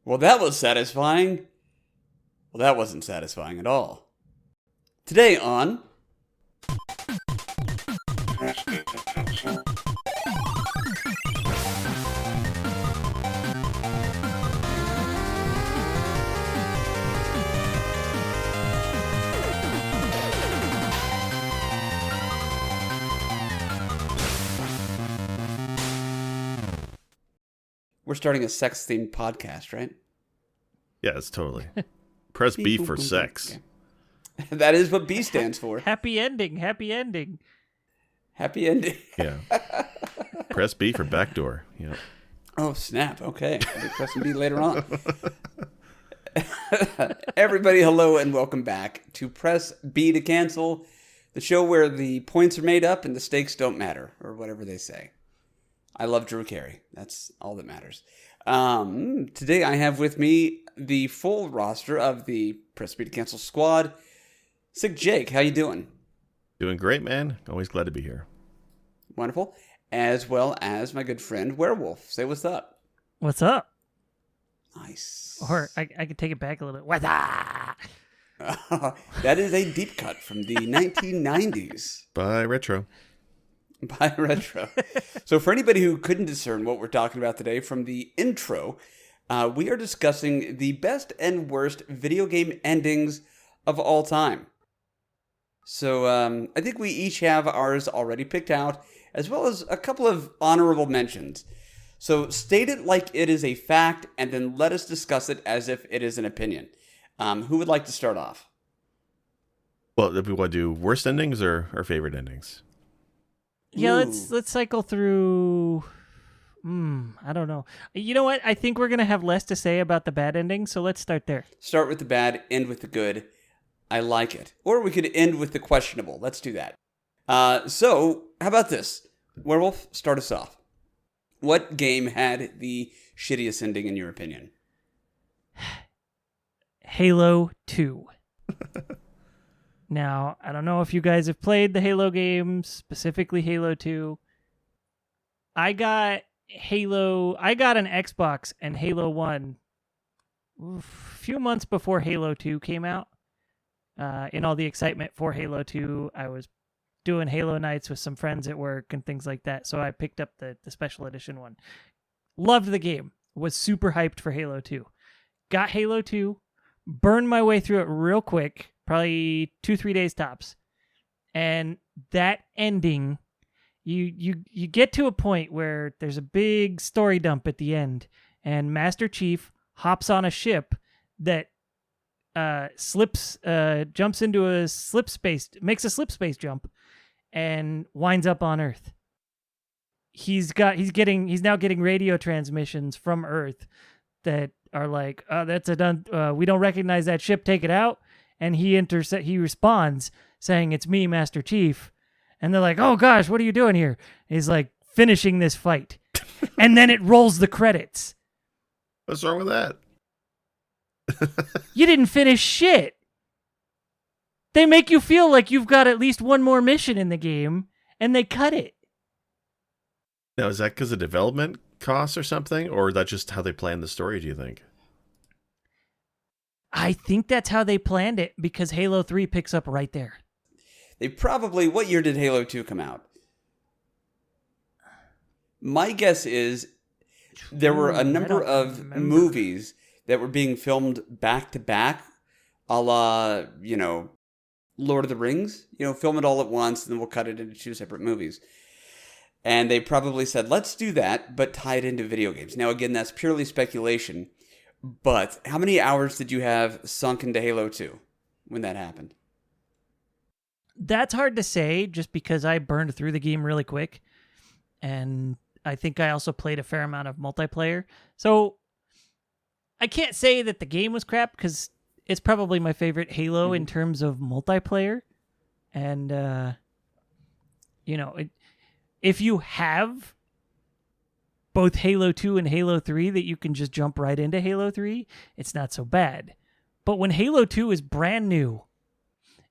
Well, that was satisfying. Well, that wasn't satisfying at all. Today on... We're starting a sex-themed podcast, right? Yeah, it's totally. Press B for sex. Okay. That is what B stands for. Happy ending. Happy ending. Happy ending. Yeah. Press B for backdoor. Yeah. Oh, snap. Okay. I'll be pressing B later on. Everybody, hello and welcome back to Press B to Cancel, the show where the points are made up and the stakes don't matter, or whatever they say. I love Drew Carey. That's all that matters. Today I have with me the full roster of the Press B to Cancel squad. Sick Jake, how you doing? Doing great, man. Always glad to be here. Wonderful. As well as my good friend Werewolf. Say what's up. What's up? Nice. Or I could take it back a little bit. What's up? That is a deep cut from the 1990s. Bye, Retro. By Retro. So for anybody who couldn't discern what we're talking about today from the intro, we are discussing the best and worst video game endings of all time. So I think we each have ours already picked out, as well as a couple of honorable mentions. So state it like it is a fact, and then let us discuss it as if it is an opinion. Who would like to start off? Well, do we want to do worst endings or favorite endings? Yeah, Ooh. let's cycle through. I don't know. You know what? I think we're gonna have less to say about the bad ending, so let's start there. Start with the bad, end with the good. I like it. Or we could end with the questionable. Let's do that. So, how about this? Werewolf, start us off. What game had the shittiest ending in your opinion? Halo 2. Now, I don't know if you guys have played the Halo games, specifically Halo 2. I got an Xbox and Halo 1 a few months before Halo 2 came out. In all the excitement for Halo 2, I was doing Halo nights with some friends at work and things like that, so I picked up the special edition one. Loved the game. Was super hyped for Halo 2. Got Halo 2, burned my way through it real quick, probably 2-3 days tops. And that ending, you get to a point where there's a big story dump at the end, and Master Chief hops on a ship that jumps into a makes a slip space jump, and winds up on Earth. He's now getting radio transmissions from Earth that are like, we don't recognize that ship, take it out. And he responds saying, "It's me, Master Chief." And they're like, "Oh gosh, what are you doing here?" And he's like, "Finishing this fight." And then it rolls the credits. What's wrong with that? You didn't finish shit. They make you feel like you've got at least one more mission in the game, and they cut it. Now, is that because of development costs or something? Or is that just how they plan the story, do you think? I think that's how they planned it, because Halo 3 picks up right there. What year did Halo 2 come out? My guess is there were a number of movies that were being filmed back to back, a la, Lord of the Rings. Film it all at once, and then we'll cut it into 2 separate movies. And they probably said, let's do that, but tie it into video games. Now, again, that's purely speculation. But how many hours did you have sunk into Halo 2 when that happened? That's hard to say, just because I burned through the game really quick. And I think I also played a fair amount of multiplayer. So I can't say that the game was crap, because it's probably my favorite Halo in terms of multiplayer. And, if you have both Halo 2 and Halo 3 that you can just jump right into Halo 3, it's not so bad. But when Halo 2 is brand new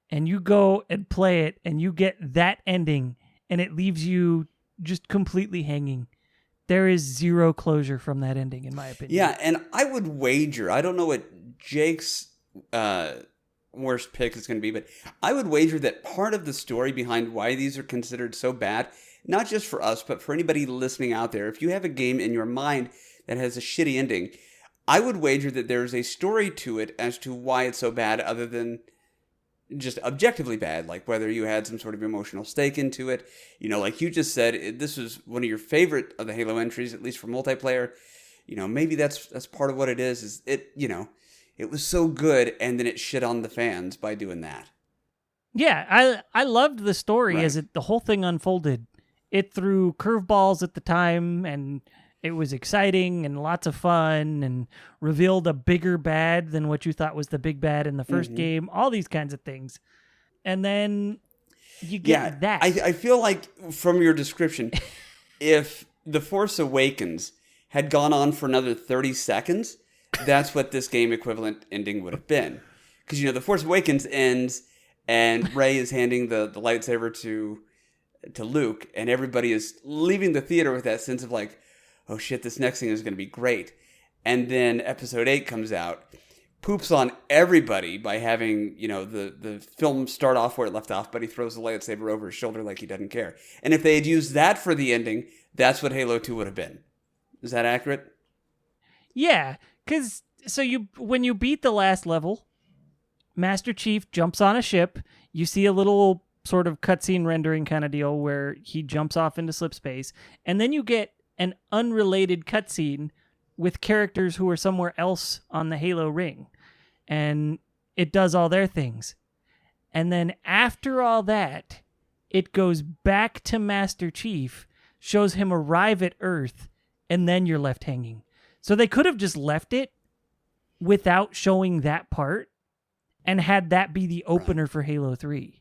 and you go and play it and you get that ending and it leaves you just completely hanging, There is zero closure from that ending, in my opinion. Yeah, and I would wager, I don't know what Jake's worst pick is going to be, but I would wager that part of the story behind why these are considered so bad, not just for us, but for anybody listening out there, if you have a game in your mind that has a shitty ending, I would wager that there's a story to it as to why it's so bad, other than just objectively bad, like whether you had some sort of emotional stake into it. You know, like you just said, this was one of your favorite of the Halo entries, at least for multiplayer. You know, maybe that's part of what it is it, you know, it was so good, and then it shit on the fans by doing that. Yeah, I loved the story Right. as the whole thing unfolded. It threw curveballs at the time, and it was exciting and lots of fun, and revealed a bigger bad than what you thought was the big bad in the first game. All these kinds of things, and then you get that. I feel like from your description, if The Force Awakens had gone on for another 30 seconds, that's what this game equivalent ending would have been. Because, you know, The Force Awakens ends and Rey is handing the lightsaber to Luke, and everybody is leaving the theater with that sense of like, oh shit, this next thing is going to be great. And then Episode 8 comes out, poops on everybody by having, you know, the film start off where it left off, but he throws the lightsaber over his shoulder like he doesn't care. And if they had used that for the ending, that's what Halo 2 would have been. Is that accurate? Yeah, because when you beat the last level, Master Chief jumps on a ship. You see a little sort of cutscene rendering kind of deal where he jumps off into slip space, and then you get an unrelated cutscene with characters who are somewhere else on the Halo ring, and it does all their things. And then after all that, it goes back to Master Chief, shows him arrive at Earth, and then you're left hanging. So they could have just left it without showing that part and had that be the opener for Halo 3.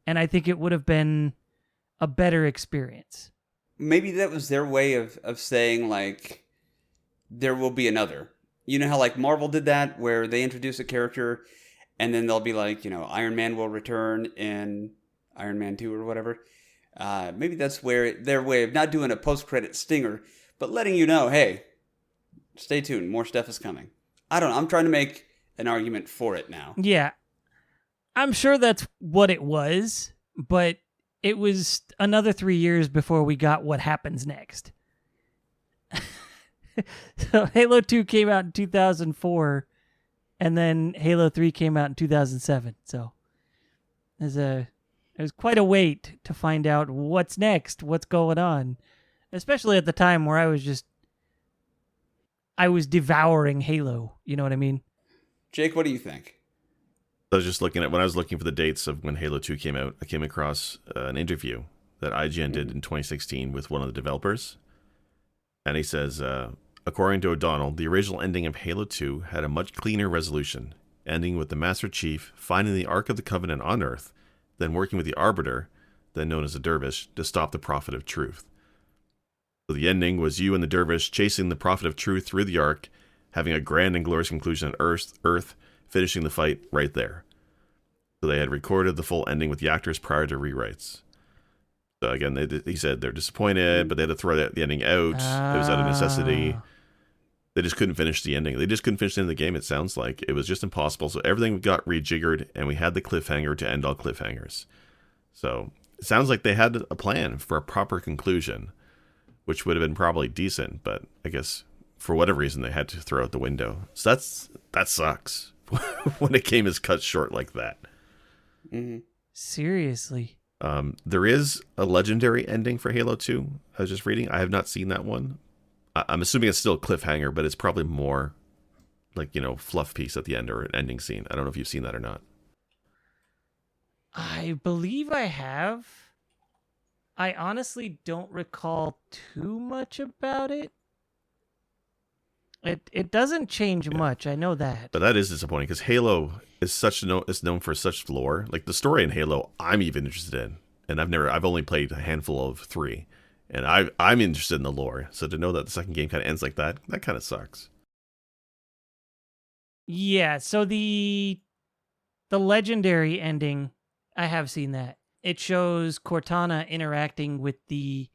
And I think it would have been a better experience. Maybe that was their way of saying, like, there will be another. You know how, like, Marvel did that, where they introduce a character, and then they'll be like, you know, Iron Man will return in Iron Man 2 or whatever. Maybe that's where their way of not doing a post-credit stinger, but letting you know, hey, stay tuned, more stuff is coming. I don't know. I'm trying to make an argument for it now. Yeah. I'm sure that's what it was, but it was another 3 years before we got what happens next. So Halo 2 came out in 2004, and then Halo 3 came out in 2007. So it was quite a wait to find out what's next, what's going on, especially at the time where I was devouring Halo. You know what I mean? Jake, what do you think? I was just looking at, when I was looking for the dates of when Halo 2 came out, I came across an interview that IGN did in 2016 with one of the developers. And he says, according to O'Donnell, the original ending of Halo 2 had a much cleaner resolution, ending with the Master Chief finding the Ark of the Covenant on Earth, then working with the Arbiter, then known as the Dervish, to stop the Prophet of Truth. So the ending was you and the Dervish chasing the Prophet of Truth through the Ark, having a grand and glorious conclusion on Earth, finishing the fight right there. So they had recorded the full ending with the actors prior to rewrites. So again, he said they're disappointed, but they had to throw the ending out. It was out of necessity. They just couldn't finish the ending. They just couldn't finish the end of the game, it sounds like. It was just impossible. So everything got rejiggered, and we had the cliffhanger to end all cliffhangers. So it sounds like they had a plan for a proper conclusion, which would have been probably decent, but I guess for whatever reason they had to throw out the window. So that sucks when a game is cut short like that. Mm-hmm. Seriously. There is a legendary ending for Halo 2. I was just reading. I have not seen that one. I'm assuming it's still a cliffhanger, but it's probably more like, you know, fluff piece at the end or an ending scene. I don't know if you've seen that or not. I believe I have. I honestly don't recall too much about it. It doesn't change much. I know that. But that is disappointing because Halo is known for such lore. Like the story in Halo, I'm even interested in, and I've only played a handful of 3, and I'm interested in the lore. So to know that the second game kind of ends like that kind of sucks. Yeah. So the legendary ending, I have seen that. It shows Cortana interacting with the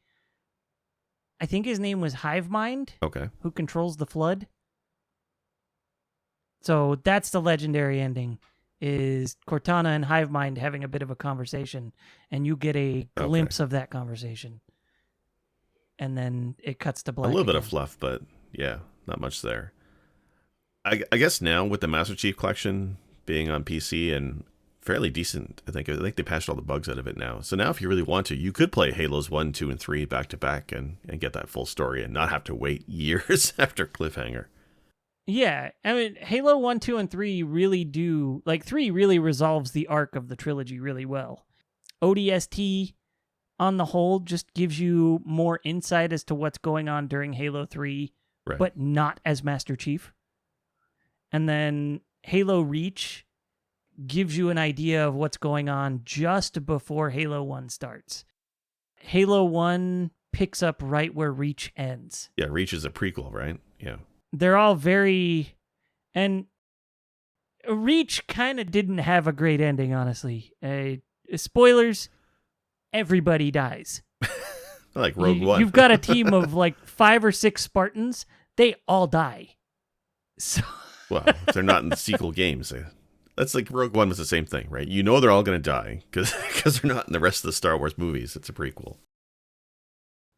I think his name was Hivemind, Okay. who controls the flood. So that's the legendary ending, is Cortana and Hivemind having a bit of a conversation, and you get a glimpse of that conversation. And then it cuts to black. A little bit again. of fluff, but yeah, not much there. I guess now with the Master Chief Collection being on PC and fairly decent, I think they patched all the bugs out of it now. So now if you really want to, you could play Halos 1, 2, and 3 back to back and get that full story and not have to wait years after cliffhanger. Yeah, I mean, Halo 1, 2, and 3 really do... Like, 3 really resolves the arc of the trilogy really well. ODST, on the whole, just gives you more insight as to what's going on during Halo 3, Right. but not as Master Chief. And then Halo Reach gives you an idea of what's going on just before Halo 1 starts. Halo 1 picks up right where Reach ends. Yeah, Reach is a prequel, right? Yeah. They're all very... And Reach kind of didn't have a great ending, honestly. Spoilers, everybody dies. Like Rogue One. You've got a team of like 5 or 6 Spartans. They all die. So... Well, if they're not in the sequel games. That's like Rogue One was the same thing, right? You know they're all going to die because they're not in the rest of the Star Wars movies. It's a prequel.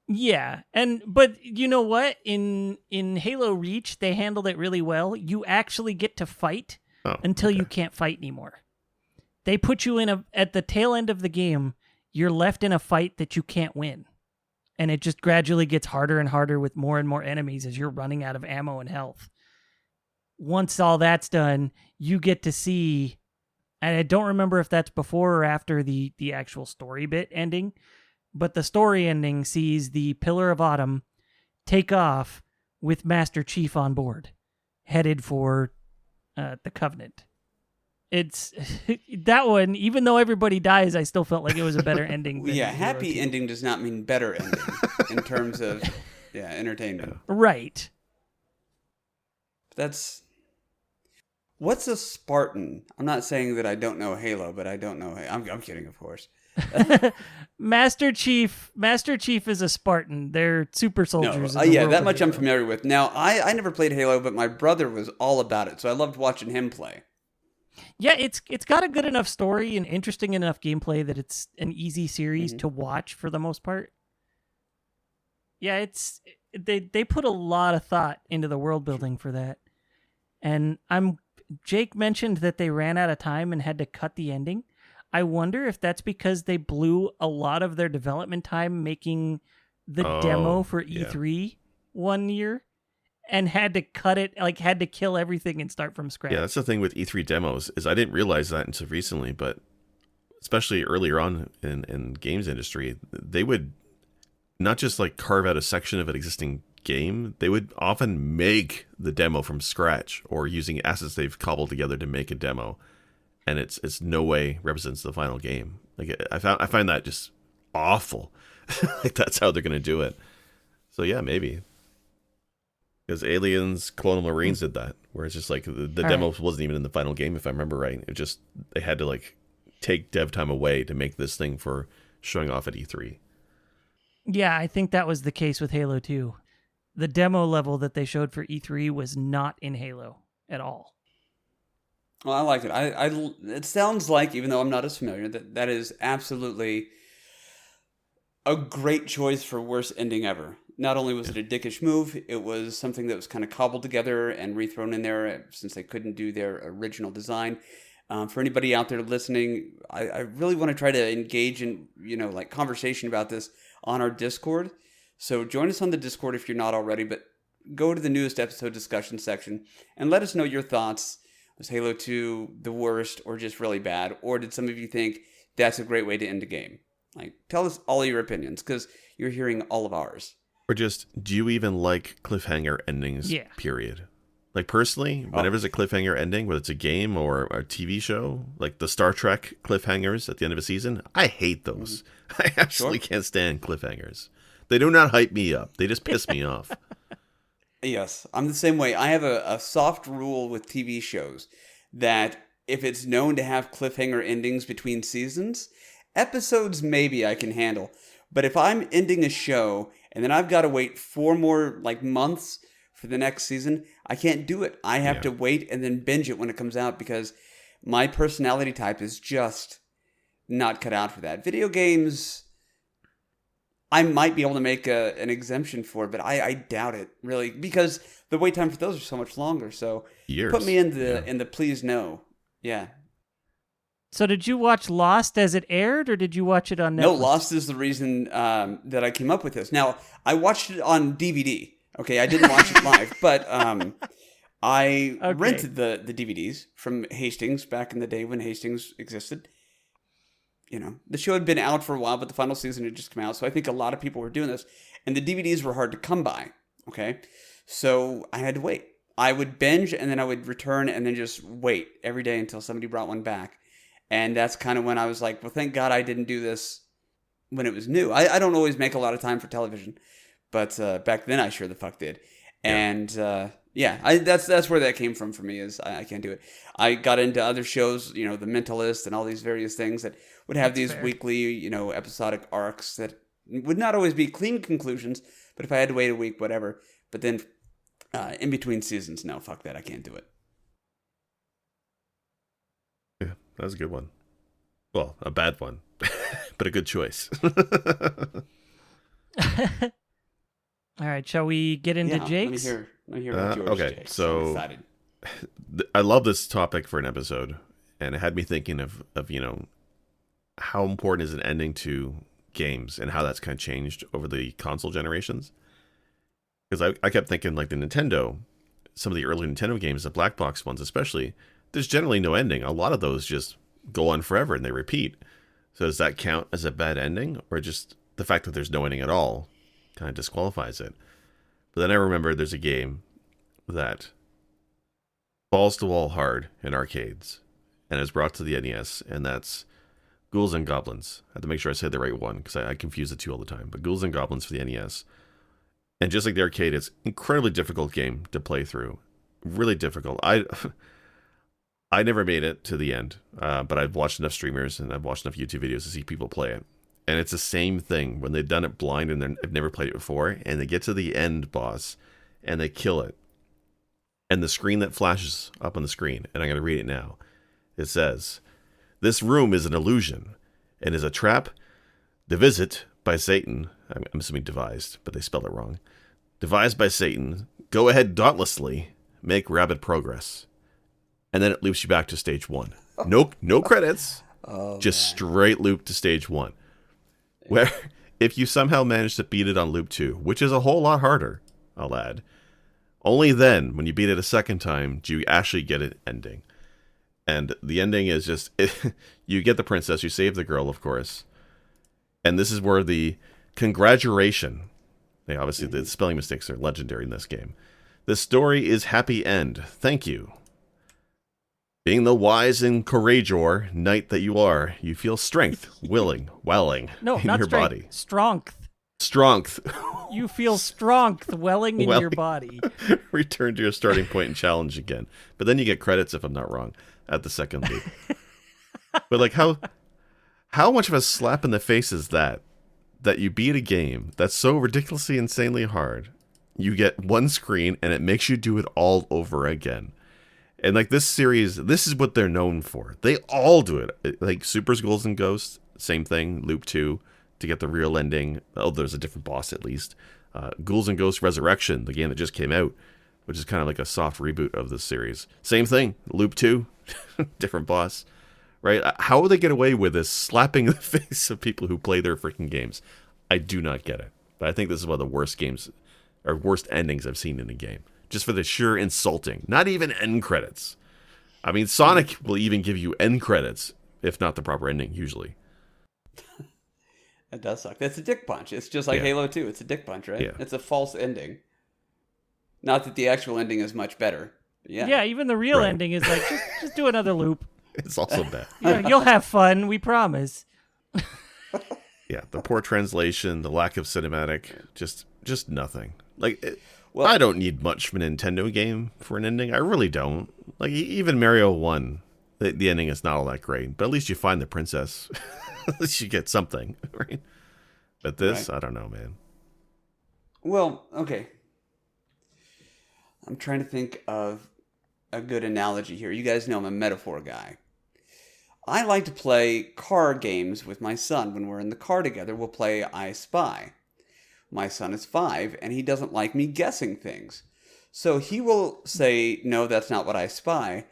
Yeah, but you know what? In Halo Reach, they handled it really well. You actually get to fight until you can't fight anymore. They put you at the tail end of the game, you're left in a fight that you can't win. And it just gradually gets harder and harder with more and more enemies as you're running out of ammo and health. Once all that's done, you get to see, and I don't remember if that's before or after the actual story bit ending, but the story ending sees the Pillar of Autumn take off with Master Chief on board, headed for the Covenant. It's that one, even though everybody dies, I still felt like it was a better ending. Than Yeah, Halo happy 2. ending does not mean better ending in terms of entertainment. Right. What's a Spartan? I'm not saying that I don't know Halo, but I don't know. I'm kidding, of course. Master Chief is a Spartan. They're super soldiers. No, in the yeah, world that of much I'm Halo. familiar with. Now, I never played Halo, but my brother was all about it, so I loved watching him play. Yeah, it's got a good enough story and interesting enough gameplay that it's an easy series to watch for the most part. Yeah, they put a lot of thought into the world building for that. And Jake mentioned that they ran out of time and had to cut the ending. I wonder if that's because they blew a lot of their development time making the demo for E3 one year and had to cut it, like had to kill everything and start from scratch. Yeah, that's the thing with E3 demos is I didn't realize that until recently, but especially earlier on in games industry, they would not just like carve out a section of an existing game, they would often make the demo from scratch or using assets they've cobbled together to make a demo, and it's no way represents the final game. Like I find that just awful. Like that's how they're gonna do it. So yeah, maybe because Aliens, Colonial Marines did that, where it's just like the demo wasn't even in the final game, if I remember right. It just they had to like take dev time away to make this thing for showing off at E3. Yeah, I think that was the case with Halo 2. The demo level that they showed for E3 was not in Halo at all. Well, I like it. It sounds like, even though I'm not as familiar, that is absolutely a great choice for worst ending ever. Not only was it a dickish move, it was something that was kind of cobbled together and rethrown in there since they couldn't do their original design. For anybody out there listening, I really want to try to engage in like conversation about this on our Discord. So join us on the Discord if you're not already, but go to the newest episode discussion section and let us know your thoughts. Was Halo 2 the worst or just really bad? Or did some of you think that's a great way to end a game? Like, tell us all your opinions because you're hearing all of ours. Or just, do you even like cliffhanger endings, period? Like, personally, whenever there's a cliffhanger ending, whether it's a game or a TV show, like the Star Trek cliffhangers at the end of a season, I hate those. I absolutely can't stand cliffhangers. They do not hype me up. They just piss me off. Yes, I'm the same way. I have a soft rule with TV shows that if it's known to have cliffhanger endings between seasons, episodes maybe I can handle. But if I'm ending a show and then I've got to wait 4 more like months for the next season. I can't do it. I have to wait and then binge it when it comes out because my personality type is just not cut out for that. Video games, I might be able to make an exemption for, but I doubt it really because the wait time for those are so much longer. So Years. Put me in the please no. Yeah. So did you watch Lost as it aired, or did you watch it on Netflix? No, Lost is the reason that I came up with this. Now, I watched it on DVD. Okay, I didn't watch it live, but I rented the DVDs from Hastings back in the day when Hastings existed. You know, the show had been out for a while, but the final season had just come out, so I think a lot of people were doing this, and the DVDs were hard to come by. Okay, so I had to wait. I would binge, and then I would return, and then just wait every day until somebody brought one back. And that's kind of when I was like, well, thank God I didn't do this when it was new. I don't always make a lot of time for television, but back then I sure the fuck did. And that's where that came from for me is I can't do it. I got into other shows, you know, The Mentalist and all these various things that would have these weekly, you know, episodic arcs that would not always be clean conclusions, but if I had to wait a week, whatever. But then in between seasons, no, fuck that. I can't do it. That was a good one. Well, a bad one, but a good choice. All right, shall we get into Jake's? Let me hear about yours, okay, Jake. so I'm I love this topic for an episode, and it had me thinking of you know, how important is an ending to games and how that's kind of changed over the console generations. Because I kept thinking, like the Nintendo, some of the early Nintendo games, the black box ones especially, there's generally no ending. A lot of those just go on forever and they repeat. So does that count as a bad ending, or just the fact that there's no ending at all kind of disqualifies it? But then I remember there's a game that balls to wall hard in arcades and is brought to the NES, and that's Ghouls and Goblins. I have to make sure I say the right one because I confuse the two all the time. But Ghouls and Goblins for the NES. And just like the arcade, it's an incredibly difficult game to play through. Really difficult. I never made it to the end, but I've watched enough streamers and I've watched enough YouTube videos to see people play it. And it's the same thing when they've done it blind and they've never played it before, and they get to the end boss and they kill it. And the screen that flashes up on the screen, and I'm going to read it now, it says, "This room is an illusion and is a trap devised by Satan." I'm assuming devised, but they spelled it wrong. "Devised by Satan. Go ahead dauntlessly, make rapid progress." And then it loops you back to stage 1. No credits, just straight loop to stage 1. Where if you somehow manage to beat it on loop 2, which is a whole lot harder, I'll add, only then, when you beat it a second time, do you actually get an ending. And the ending is just, you get the princess, you save the girl, of course. And this is where the congratulation, obviously the spelling mistakes are legendary in this game. "The story is happy end. Thank you. Being the wise and courageous knight that you are, you feel strength, welling No, in not your strength. body. Strength. Strength. You feel strength welling in your body. Return to your starting point and challenge again. But then you get credits, if I'm not wrong, at the second loop. But like, how much of a slap in the face is that you beat a game that's so ridiculously, insanely hard, you get one screen and it makes you do it all over again. And like this series, this is what they're known for. They all do it. Like Super's Ghouls and Ghosts, same thing, loop 2 to get the real ending. Oh, there's a different boss at least. Ghouls and Ghosts Resurrection, the game that just came out, which is kind of like a soft reboot of this series. Same thing, loop 2, different boss. Right? How will they get away with this slapping the face of people who play their freaking games? I do not get it. But I think this is one of the worst games, or worst endings I've seen in a game. Just for the sheer insulting. Not even end credits. I mean, Sonic will even give you end credits, if not the proper ending, usually. That does suck. That's a dick punch. It's just like Halo 2. It's a dick punch, right? Yeah. It's a false ending. Not that the actual ending is much better. Yeah, even the real ending is like, just do another loop. It's also bad. Yeah, you'll have fun, we promise. Yeah, the poor translation, the lack of cinematic, just nothing. Like, I don't need much from a Nintendo game for an ending. I really don't. Like, even Mario 1, the ending is not all that great, but at least you find the princess. At least you get something, right? But this, I don't know, man. Well, okay. I'm trying to think of a good analogy here. You guys know I'm a metaphor guy. I like to play car games with my son. When we're in the car together, we'll play I Spy. My son is 5, and he doesn't like me guessing things. So he will say, no, that's not what I spy.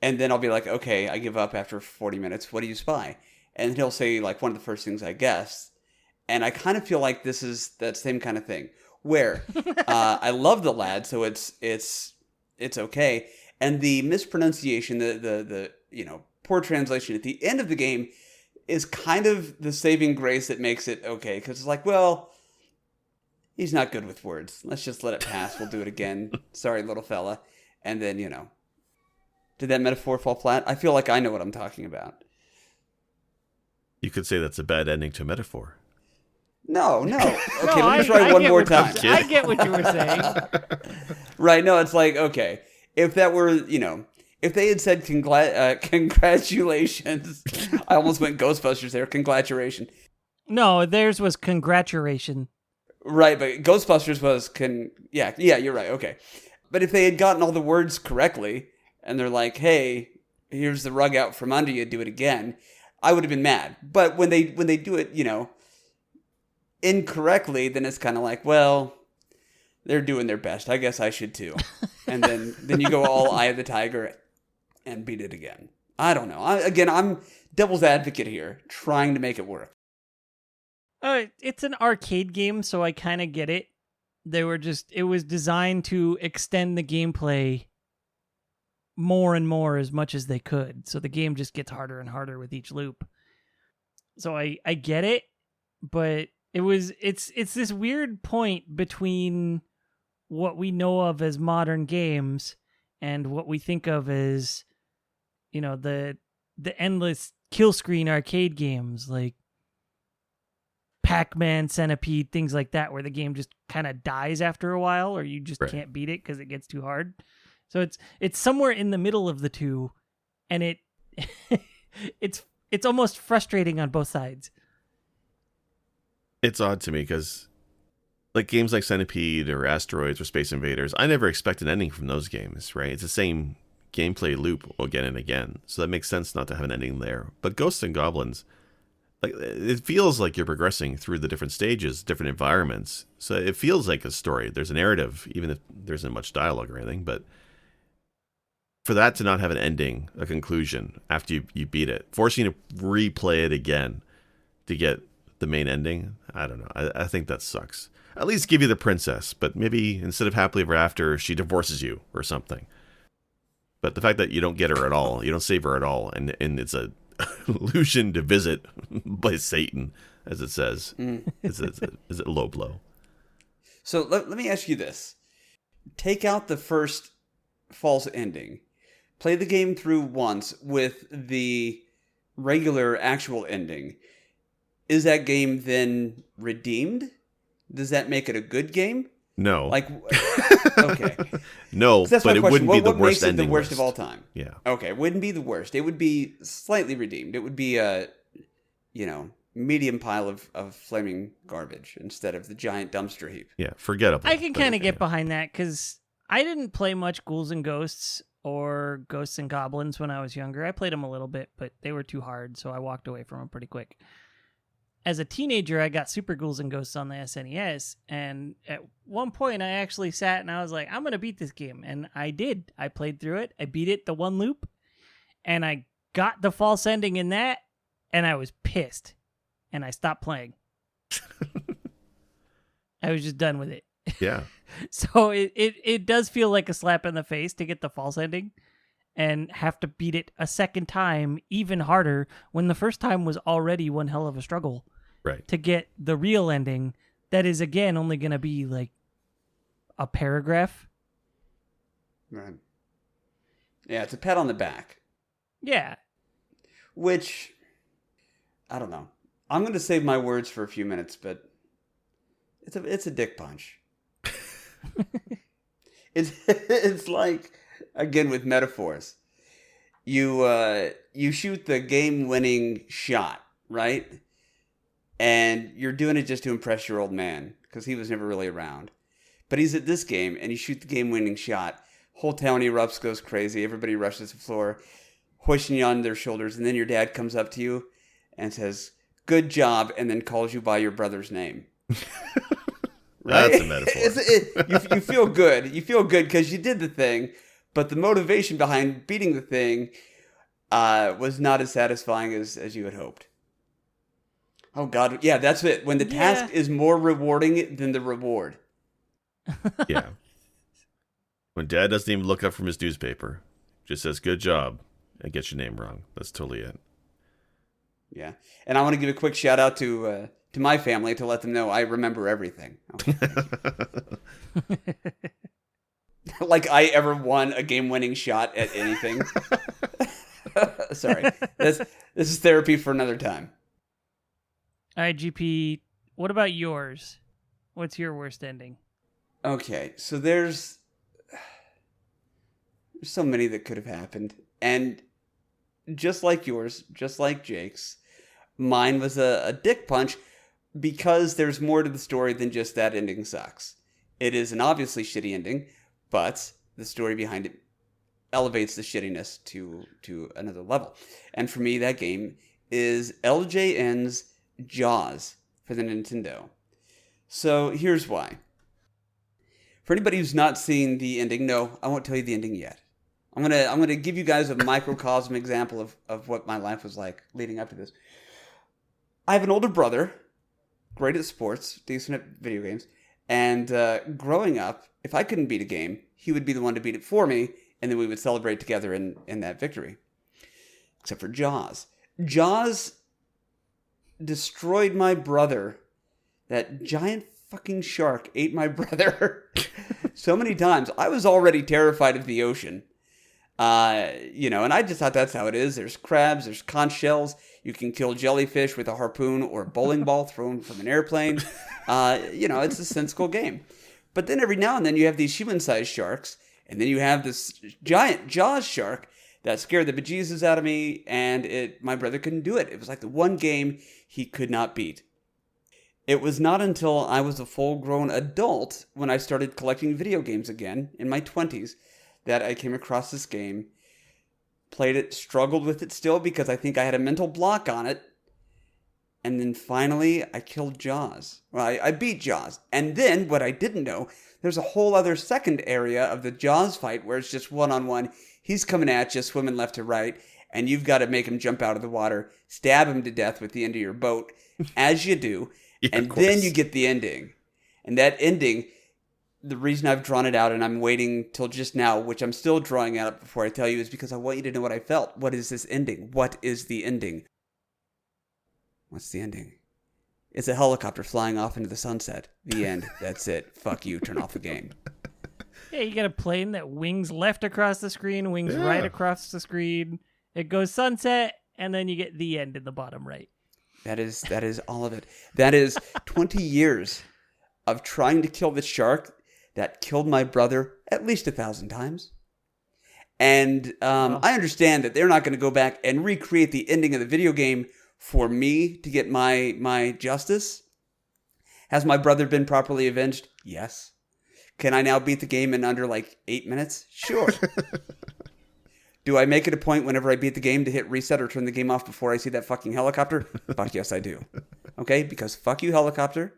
And then I'll be like, okay, I give up after 40 minutes. What do you spy? And he'll say, like, one of the first things I guessed. And I kind of feel like this is that same kind of thing, where I love the lad, so it's okay. And the mispronunciation, the poor translation at the end of the game is kind of the saving grace that makes it okay. Because it's like, well, he's not good with words. Let's just let it pass. We'll do it again. Sorry, little fella. And then, did that metaphor fall flat? I feel like I know what I'm talking about. You could say that's a bad ending to a metaphor. No. Okay, No, let me try one more time. I get what you were saying. Right, no, it's like, okay, if that were, if they had said congratulations, I almost went Ghostbusters there, congratulations. No, theirs was congratulation. Right, but Ghostbusters was, yeah, you're right, okay. But if they had gotten all the words correctly, and they're like, hey, here's the rug out from under you, do it again, I would have been mad. But when they do it, incorrectly, then it's kind of like, well, they're doing their best. I guess I should too. And then you go all Eye of the Tiger and beat it again. I don't know. I'm devil's advocate here, trying to make it work. It's an arcade game, so I kind of get it. It was designed to extend the gameplay more and more as much as they could. So the game just gets harder and harder with each loop. So I get it, but it's this weird point between what we know of as modern games and what we think of as, the endless kill screen arcade games like Pac-Man, Centipede, things like that, where the game just kind of dies after a while, or you just can't beat it because it gets too hard. So it's somewhere in the middle of the two, and it's almost frustrating on both sides. It's odd to me because, like games like Centipede or Asteroids or Space Invaders, I never expect an ending from those games, right? It's the same gameplay loop again and again, so that makes sense not to have an ending there. But Ghosts and Goblins, like, it feels like you're progressing through the different stages, different environments. So it feels like a story. There's a narrative, even if there isn't much dialogue or anything. But for that to not have an ending, a conclusion after you beat it, forcing you to replay it again to get the main ending, I don't know. I think that sucks. At least give you the princess, but maybe instead of happily ever after, she divorces you or something. But the fact that you don't get her at all, you don't save her at all, and it's a illusion to visit by Satan, as it says, is a low blow. So let me ask you this. Take out the first false ending. Play the game through once with the regular actual ending. Is that game then redeemed? Does that make it a good game? No. Like, okay. No, that's but it question. wouldn't be the what worst makes it ending. The worst list. of all time. Yeah. Okay, it wouldn't be the worst. It would be slightly redeemed. It would be a, medium pile of flaming garbage instead of the giant dumpster heap. Yeah, forgettable. I can kind of get behind that because I didn't play much Ghouls and Ghosts or Ghosts and Goblins when I was younger. I played them a little bit, but they were too hard, so I walked away from them pretty quick. As a teenager, I got Super Ghouls and Ghosts on the SNES, and at one point I actually sat and I was like, I'm going to beat this game, and I did. I played through it, I beat it the one loop, and I got the false ending in that, and I was pissed, and I stopped playing. I was just done with it. Yeah. So it does feel like a slap in the face to get the false ending and have to beat it a second time even harder when the first time was already one hell of a struggle. Right. To get the real ending that is, again, only going to be like a paragraph. Right. Yeah, it's a pat on the back. Yeah. Which, I don't know. I'm going to save my words for a few minutes, but it's a dick punch. It's like, again, with metaphors. You shoot the game-winning shot, right? And you're doing it just to impress your old man because he was never really around. But he's at this game, and you shoot the game-winning shot. Whole town erupts, goes crazy. Everybody rushes the floor, hoisting you on their shoulders. And then your dad comes up to you and says, "Good job," and then calls you by your brother's name. Right? That's a metaphor. You feel good. You feel good because you did the thing, but the motivation behind beating the thing was not as satisfying as you had hoped. Oh, God. Yeah, that's it. When the task is more rewarding than the reward. Yeah. When Dad doesn't even look up from his newspaper, just says, "Good job," and gets your name wrong. That's totally it. Yeah. And I want to give a quick shout out to my family to let them know I remember everything. Okay. Like I ever won a game-winning shot at anything. Sorry. This is therapy for another time. All right, GP, what about yours? What's your worst ending? Okay, so there's so many that could have happened. And just like yours, just like Jake's, mine was a dick punch because there's more to the story than just that ending sucks. It is an obviously shitty ending, but the story behind it elevates the shittiness to another level. And for me, that game is LJN's Jaws for the Nintendo. So here's why. For anybody who's not seen the ending, no, I won't tell you the ending yet. I'm gonna give you guys a microcosm example of what my life was like leading up to this. I have an older brother, great at sports, decent at video games, and growing up, if I couldn't beat a game, he would be the one to beat it for me, and then we would celebrate together in that victory. Except for Jaws. Jaws destroyed my brother. That giant fucking shark ate my brother so many times. I was already terrified of the ocean. And I just thought that's how it is. There's crabs, there's conch shells. You can kill jellyfish with a harpoon or a bowling ball thrown from an airplane. It's a sensible game. But then every now and then you have these human-sized sharks, and then you have this giant Jaws shark that scared the bejesus out of me, and my brother couldn't do it. It was like the one game he could not beat. It was not until I was a full-grown adult when I started collecting video games again in my 20s that I came across this game, played it, struggled with it still because I think I had a mental block on it, and then finally I killed Jaws. Well, I beat Jaws. And then, what I didn't know, there's a whole other second area of the Jaws fight where it's just one-on-one. He's coming at you, swimming left to right, and you've got to make him jump out of the water, stab him to death with the end of your boat, as you do. Yeah, and then you get the ending. And that ending, the reason I've drawn it out and I'm waiting till just now, which I'm still drawing out before I tell you, is because I want you to know what I felt. What is this ending? What is the ending? What's the ending? It's a helicopter flying off into the sunset. The end. That's it. Fuck you. Turn off the game. Yeah, you got a plane that wings left across the screen, wings right across the screen. It goes sunset, and then you get the end in the bottom right. That is all of it. That is 20 years of trying to kill the shark that killed my brother at least 1,000 times. And I understand that they're not going to go back and recreate the ending of the video game for me to get my justice. Has my brother been properly avenged? Yes. Can I now beat the game in under 8 minutes? Sure. Do I make it a point whenever I beat the game to hit reset or turn the game off before I see that fucking helicopter? Fuck yes, I do. Okay? Because fuck you, helicopter.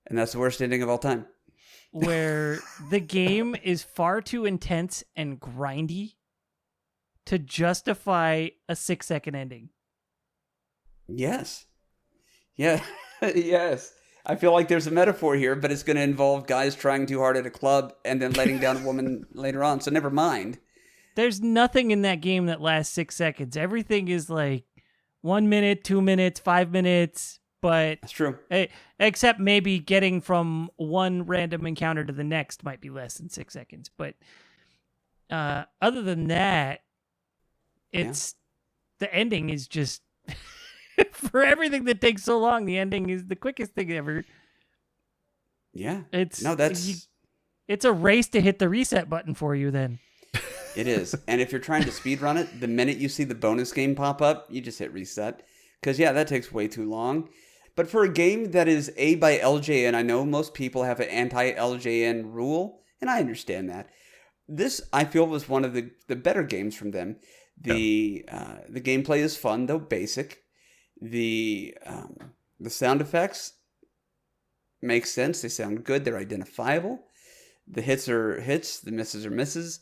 And that's the worst ending of all time. Where the game is far too intense and grindy to justify a 6-second ending. Yes. Yeah. Yes. I feel like there's a metaphor here, but it's going to involve guys trying too hard at a club and then letting down a woman later on. So never mind. There's nothing in that game that lasts 6 seconds. Everything is 1 minute, 2 minutes, 5 minutes. But that's true. Except maybe getting from one random encounter to the next might be less than 6 seconds. But other than that, the ending is just for everything that takes so long. The ending is the quickest thing ever. Yeah, it's a race to hit the reset button for you. Then it is, and if you're trying to speed run it, the minute you see the bonus game pop up, you just hit reset because that takes way too long. But for a game that is A by LJN, I know most people have an anti-LJN rule, and I understand that. This, I feel, was one of the better games from them. The gameplay is fun, though basic. The sound effects make sense. They sound good. They're identifiable. The hits are hits. The misses are misses.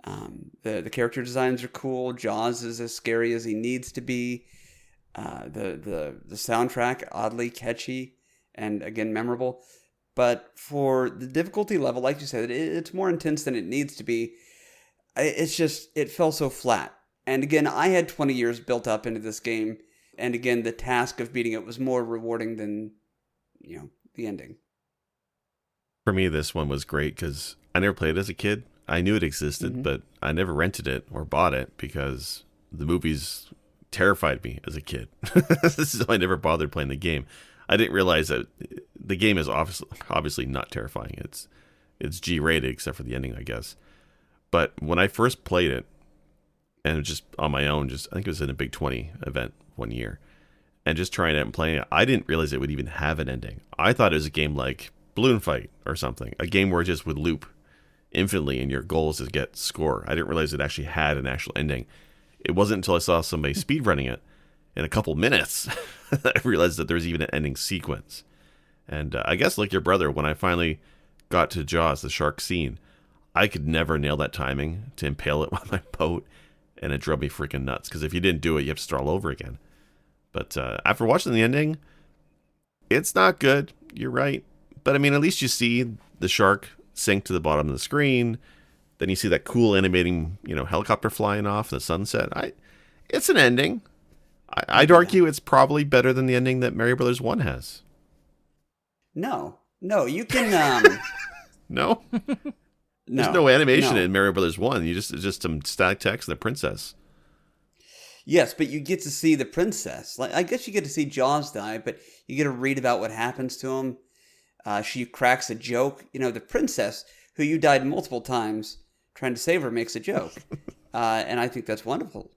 The character designs are cool. Jaws is as scary as he needs to be. The soundtrack, oddly catchy and, again, memorable. But for the difficulty level, like you said, it's more intense than it needs to be. It's just, it fell so flat. And again, I had 20 years built up into this game. And again, the task of beating it was more rewarding than, the ending. For me, this one was great because I never played it as a kid. I knew it existed, but I never rented it or bought it because the movies terrified me as a kid. So I never bothered playing the game. I didn't realize that the game is obviously not terrifying. It's G-rated except for the ending, I guess. But when I first played it, and just on my own, I think it was in a Big 20 event one year, and just trying it and playing it, I didn't realize it would even have an ending. I thought it was a game like Balloon Fight or something, a game where it just would loop infinitely and your goal is to get score. I didn't realize it actually had an actual ending. It wasn't until I saw somebody speedrunning it in a couple minutes that I realized that there's even an ending sequence. And I guess like your brother, when I finally got to Jaws, the shark scene, I could never nail that timing to impale it with my boat, and it drove me freaking nuts. Because if you didn't do it, you have to start all over again. But after watching the ending, it's not good. You're right. But I mean, at least you see the shark sink to the bottom of the screen. Then you see that cool animating, helicopter flying off in the sunset. It's an ending. I'd argue it's probably better than the ending that Mario Brothers 1 has. No, you can. No? There's no animation in Mario Brothers 1. It's just some static text and the princess. Yes, but you get to see the princess. Like, I guess you get to see Jaws die, but you get to read about what happens to him. She cracks a joke. The princess, who you died multiple times trying to save her, makes a joke. And I think that's wonderful.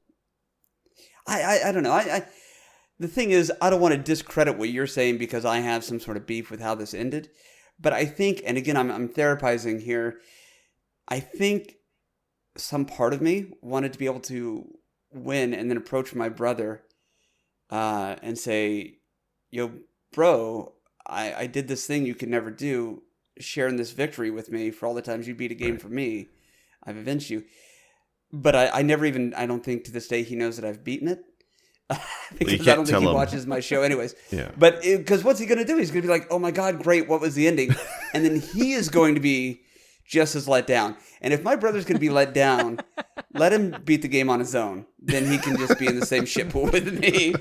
I don't know. The thing is, I don't want to discredit what you're saying because I have some sort of beef with how this ended. But I think, and again, I'm therapizing here, I think some part of me wanted to be able to win and then approach my brother and say, yo, bro, I did this thing you could never do, sharing this victory with me for all the times you beat a game for me. I've avenged you. But I never even, I don't think to this day he knows that I've beaten it. Because I don't think he watches my show anyways. Yeah. But because what's he going to do? He's going to be like, oh my God, great, what was the ending? And then he is going to be just as let down. And if my brother's going to be let down, let him beat the game on his own. Then he can just be in the same ship pool with me.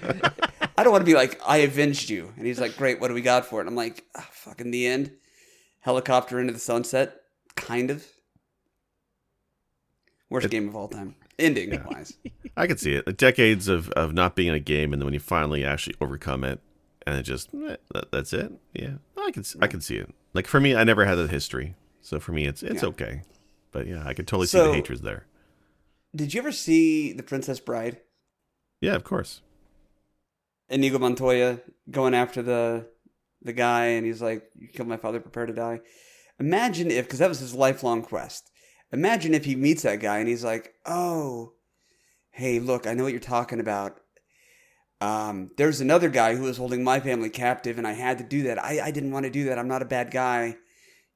I don't want to be like, I avenged you. And he's like, great, what do we got for it? And I'm like, fucking the end. Helicopter into the sunset. Kind of. Worst game of all time. Ending-wise. I can see it. Decades of not being in a game, and then when you finally actually overcome it, and it just, that's it. Yeah, I can see it. Like, for me, I never had the history. So for me, it's okay. But yeah, I can totally see the hatred there. Did you ever see The Princess Bride? Yeah, of course. Inigo Montoya going after the guy, and he's like, you killed my father, prepare to die. Imagine if, because that was his lifelong quest. Imagine if he meets that guy and he's like, oh, hey, look, I know what you're talking about. There's another guy who was holding my family captive and I had to do that. I didn't want to do that. I'm not a bad guy.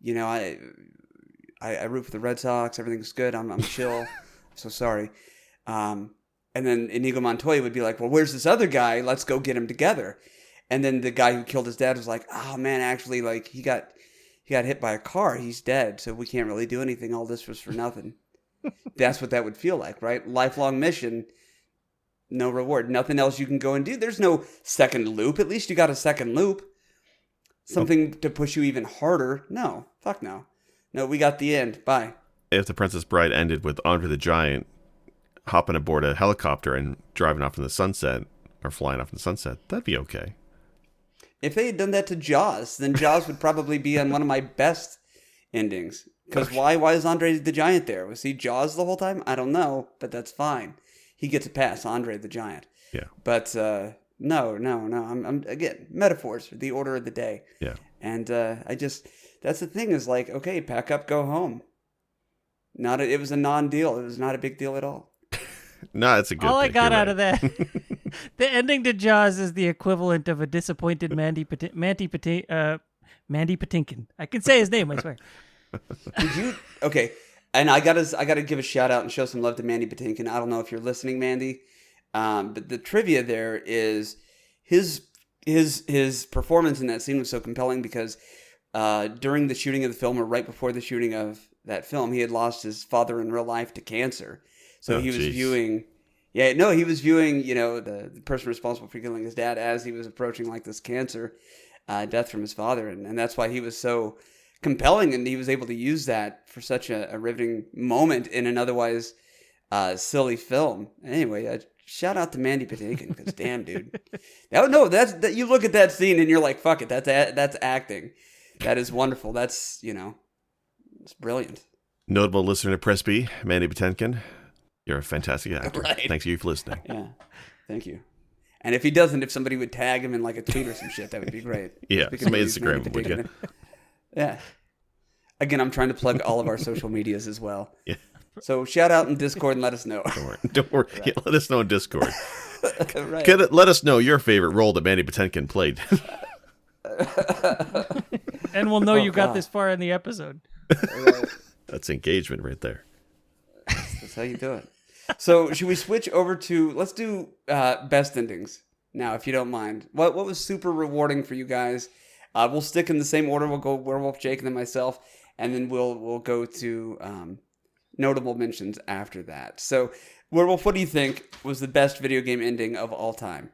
I root for the Red Sox. Everything's good. I'm chill. I'm so sorry. And then Inigo Montoya would be like, well, where's this other guy? Let's go get him together. And then the guy who killed his dad was like, oh, man, actually, like, he got hit by a car. He's dead, so we can't really do anything. All this was for nothing. That's what that would feel like, right? Lifelong mission, no reward. Nothing else you can go and do. There's no second loop. At least you got a second loop. Something to push you even harder. No. Fuck no. No, we got the end. Bye. If The Princess Bride ended with Andre the Giant hopping aboard a helicopter and driving off in the sunset, or flying off in the sunset, that'd be okay. If they had done that to Jaws, then Jaws would probably be on one of my best endings. Because why is Andre the Giant there? Was he Jaws the whole time? I don't know, but that's fine. He gets a pass, Andre the Giant. Yeah. But No. I'm again, metaphors for the order of the day. Yeah. And that's the thing is like, okay, pack up, go home. It was a non-deal. It was not a big deal at all. No, it's a good All I pick. got You're out right. of that, the ending to Jaws is the equivalent of a disappointed Mandy Patinkin. I can say his name, I swear. Did you? Okay. And I gotta give a shout out and show some love to Mandy Patinkin. I don't know if you're listening, Mandy, but the trivia there is his performance in that scene was so compelling because during the shooting of the film, or right before the shooting of that film, he had lost his father in real life to cancer. So he was viewing. Yeah, no, he was viewing, the person responsible for killing his dad as he was approaching like this cancer death from his father, and that's why he was so compelling, and he was able to use that for such a riveting moment in an otherwise silly film. Anyway, shout out to Mandy Patinkin because damn, dude, that you look at that scene and you're like, fuck it, that's acting. That is wonderful. That's it's brilliant. Notable listener to Press B, Mandy Patinkin. You're a fantastic actor. Right. Thanks you for listening. Yeah, thank you. And if he doesn't, if somebody would tag him in like a tweet or some shit, that would be great. Yeah, Speaking some of movies, Instagram, Mandy would you? Patinkin. Yeah. Again, I'm trying to plug all of our social medias as well. Yeah. So shout out in Discord and let us know. Don't worry. Yeah, let us know in Discord. Right. Let us know your favorite role that Mandy Patinkin played. And we'll know you got God. this far in the episode. Right. That's engagement right there. That's how you do it. So should we switch over to, let's do best endings now, if you don't mind. What was super rewarding for you guys? We'll stick in the same order. We'll go Werewolf Jake and then myself, and then we'll go to notable mentions after that. So Werewolf, what do you think was the best video game ending of all time?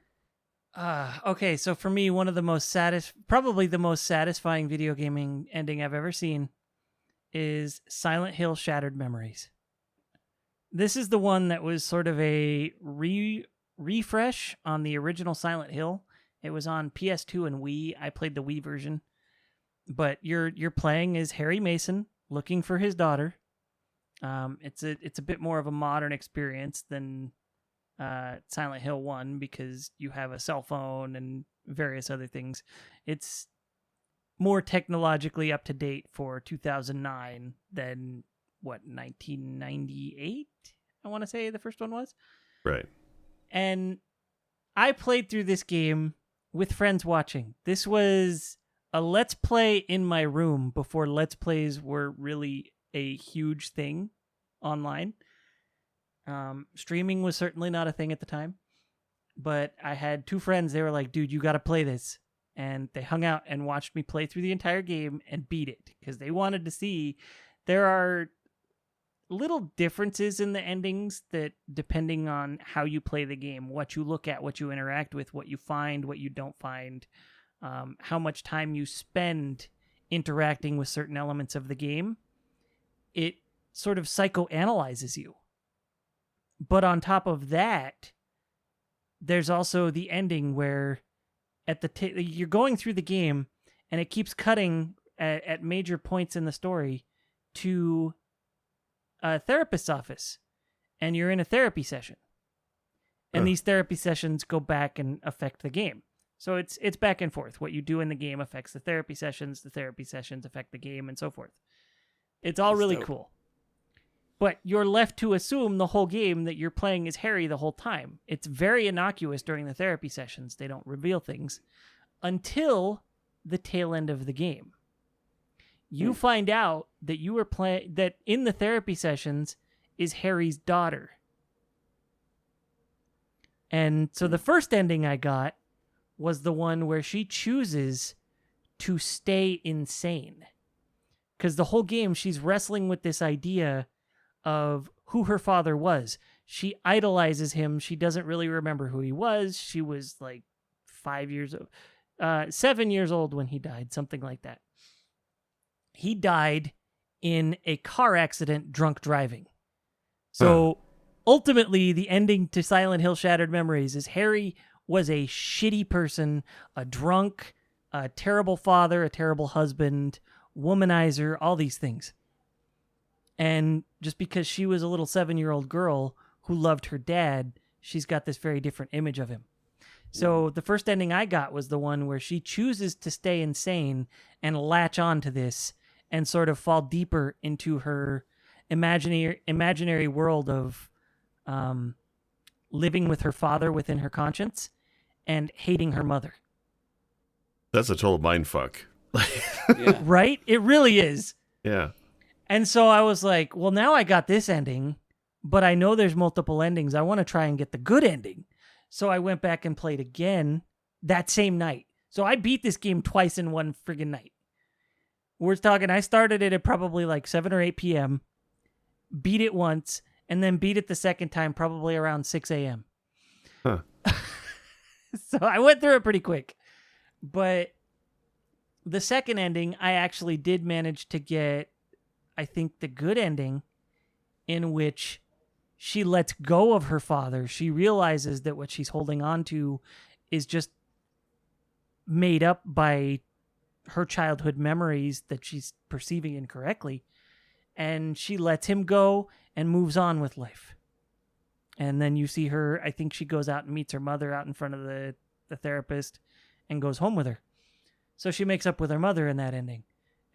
Okay, so for me, one of the probably the most satisfying video gaming ending I've ever seen is Silent Hill Shattered Memories. This is the one that was sort of a refresh on the original Silent Hill. It was on PS2 and Wii. I played the Wii version. But you're playing as Harry Mason looking for his daughter. It's a bit more of a modern experience than Silent Hill 1 because you have a cell phone and various other things. It's more technologically up to date for 2009 than 1998 I want to say the first one was. Right. And I played through this game with friends watching. This was a let's play in my room before let's plays were really a huge thing online. Streaming was certainly not a thing at the time, but I had two friends. They were like, dude, you got to play this. And they hung out and watched me play through the entire game and beat it because they wanted to see. There are little differences in the endings that, depending on how you play the game, what you look at, what you interact with, what you find, what you don't find, how much time you spend interacting with certain elements of the game, it sort of psychoanalyzes you. But on top of that, there's also the ending where at you're going through the game and it keeps cutting at major points in the story to a therapist's office, and you're in a therapy session. And these therapy sessions go back and affect the game. So it's back and forth. What you do in the game affects the therapy sessions affect the game, and so forth. It's all really cool. But you're left to assume the whole game that you're playing as Harry the whole time. It's very innocuous during the therapy sessions. They don't reveal things until the tail end of the game. You find out that you were playing, that in the therapy sessions is Harry's daughter. And so the first ending I got was the one where she chooses to stay insane. Because the whole game, she's wrestling with this idea of who her father was. She idolizes him. She doesn't really remember who he was. She was like 7 years old when he died, something like that. He died in a car accident drunk driving. So ultimately, the ending to Silent Hill Shattered Memories is Harry was a shitty person, a drunk, a terrible father, a terrible husband, womanizer, all these things. And just because she was a little 7-year-old girl who loved her dad, she's got this very different image of him. So the first ending I got was the one where she chooses to stay insane and latch on to this and sort of fall deeper into her imaginary world of living with her father within her conscience and hating her mother. That's a total mind fuck. Yeah. Right? It really is. Yeah. And so I was like, well, now I got this ending, but I know there's multiple endings. I want to try and get the good ending. So I went back and played again that same night. So I beat this game twice in one friggin' night. We're talking, I started it at probably like 7 or 8 p.m., beat it once, and then beat it the second time probably around 6 a.m. Huh. So I went through it pretty quick. But the second ending, I actually did manage to get, I think, the good ending, in which she lets go of her father. She realizes that what she's holding on to is just made up by her childhood memories that she's perceiving incorrectly. And she lets him go and moves on with life. And then you see her, I think she goes out and meets her mother out in front of the therapist and goes home with her. So she makes up with her mother in that ending.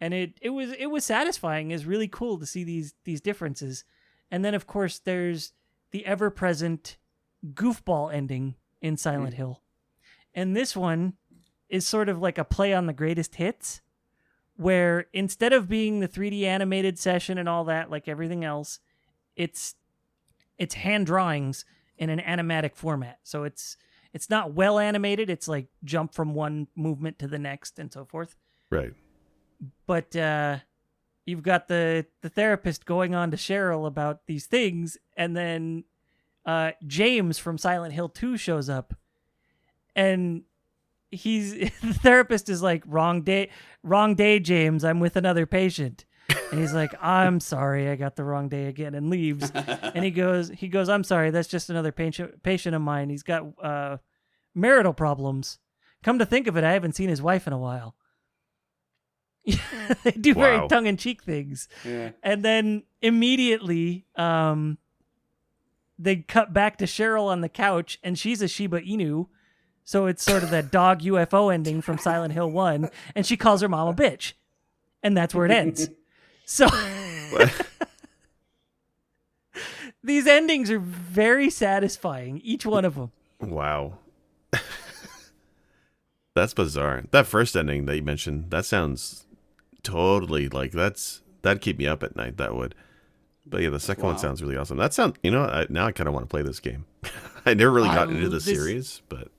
And it was satisfying. It's really cool to see these differences. And then, of course, there's the ever-present goofball ending in Silent Hill. And this one is sort of like a play on the greatest hits, where instead of being the 3D animated session and all that, like everything else, it's hand drawings in an animatic format. So it's not well animated. It's like jump from one movement to the next and so forth. Right. But you've got the therapist going on to Cheryl about these things, and then James from Silent Hill 2 shows up, and the therapist is like, wrong day, James, I'm with another patient. And he's like, I'm sorry, I got the wrong day again, and leaves. And he goes, I'm sorry, that's just another patient of mine. He's got marital problems. Come to think of it, I haven't seen his wife in a while. They do very tongue-in-cheek things. Yeah. And then immediately they cut back to Cheryl on the couch, and she's a Shiba Inu. So it's sort of that dog UFO ending from Silent Hill 1, and she calls her mom a bitch. And that's where it ends. So these endings are very satisfying, each one of them. Wow. That's bizarre. That first ending that you mentioned, that sounds totally like that'd keep me up at night. That would. But yeah, the second one sounds really awesome. That sounds, now I kind of want to play this game. I never really got into the series, but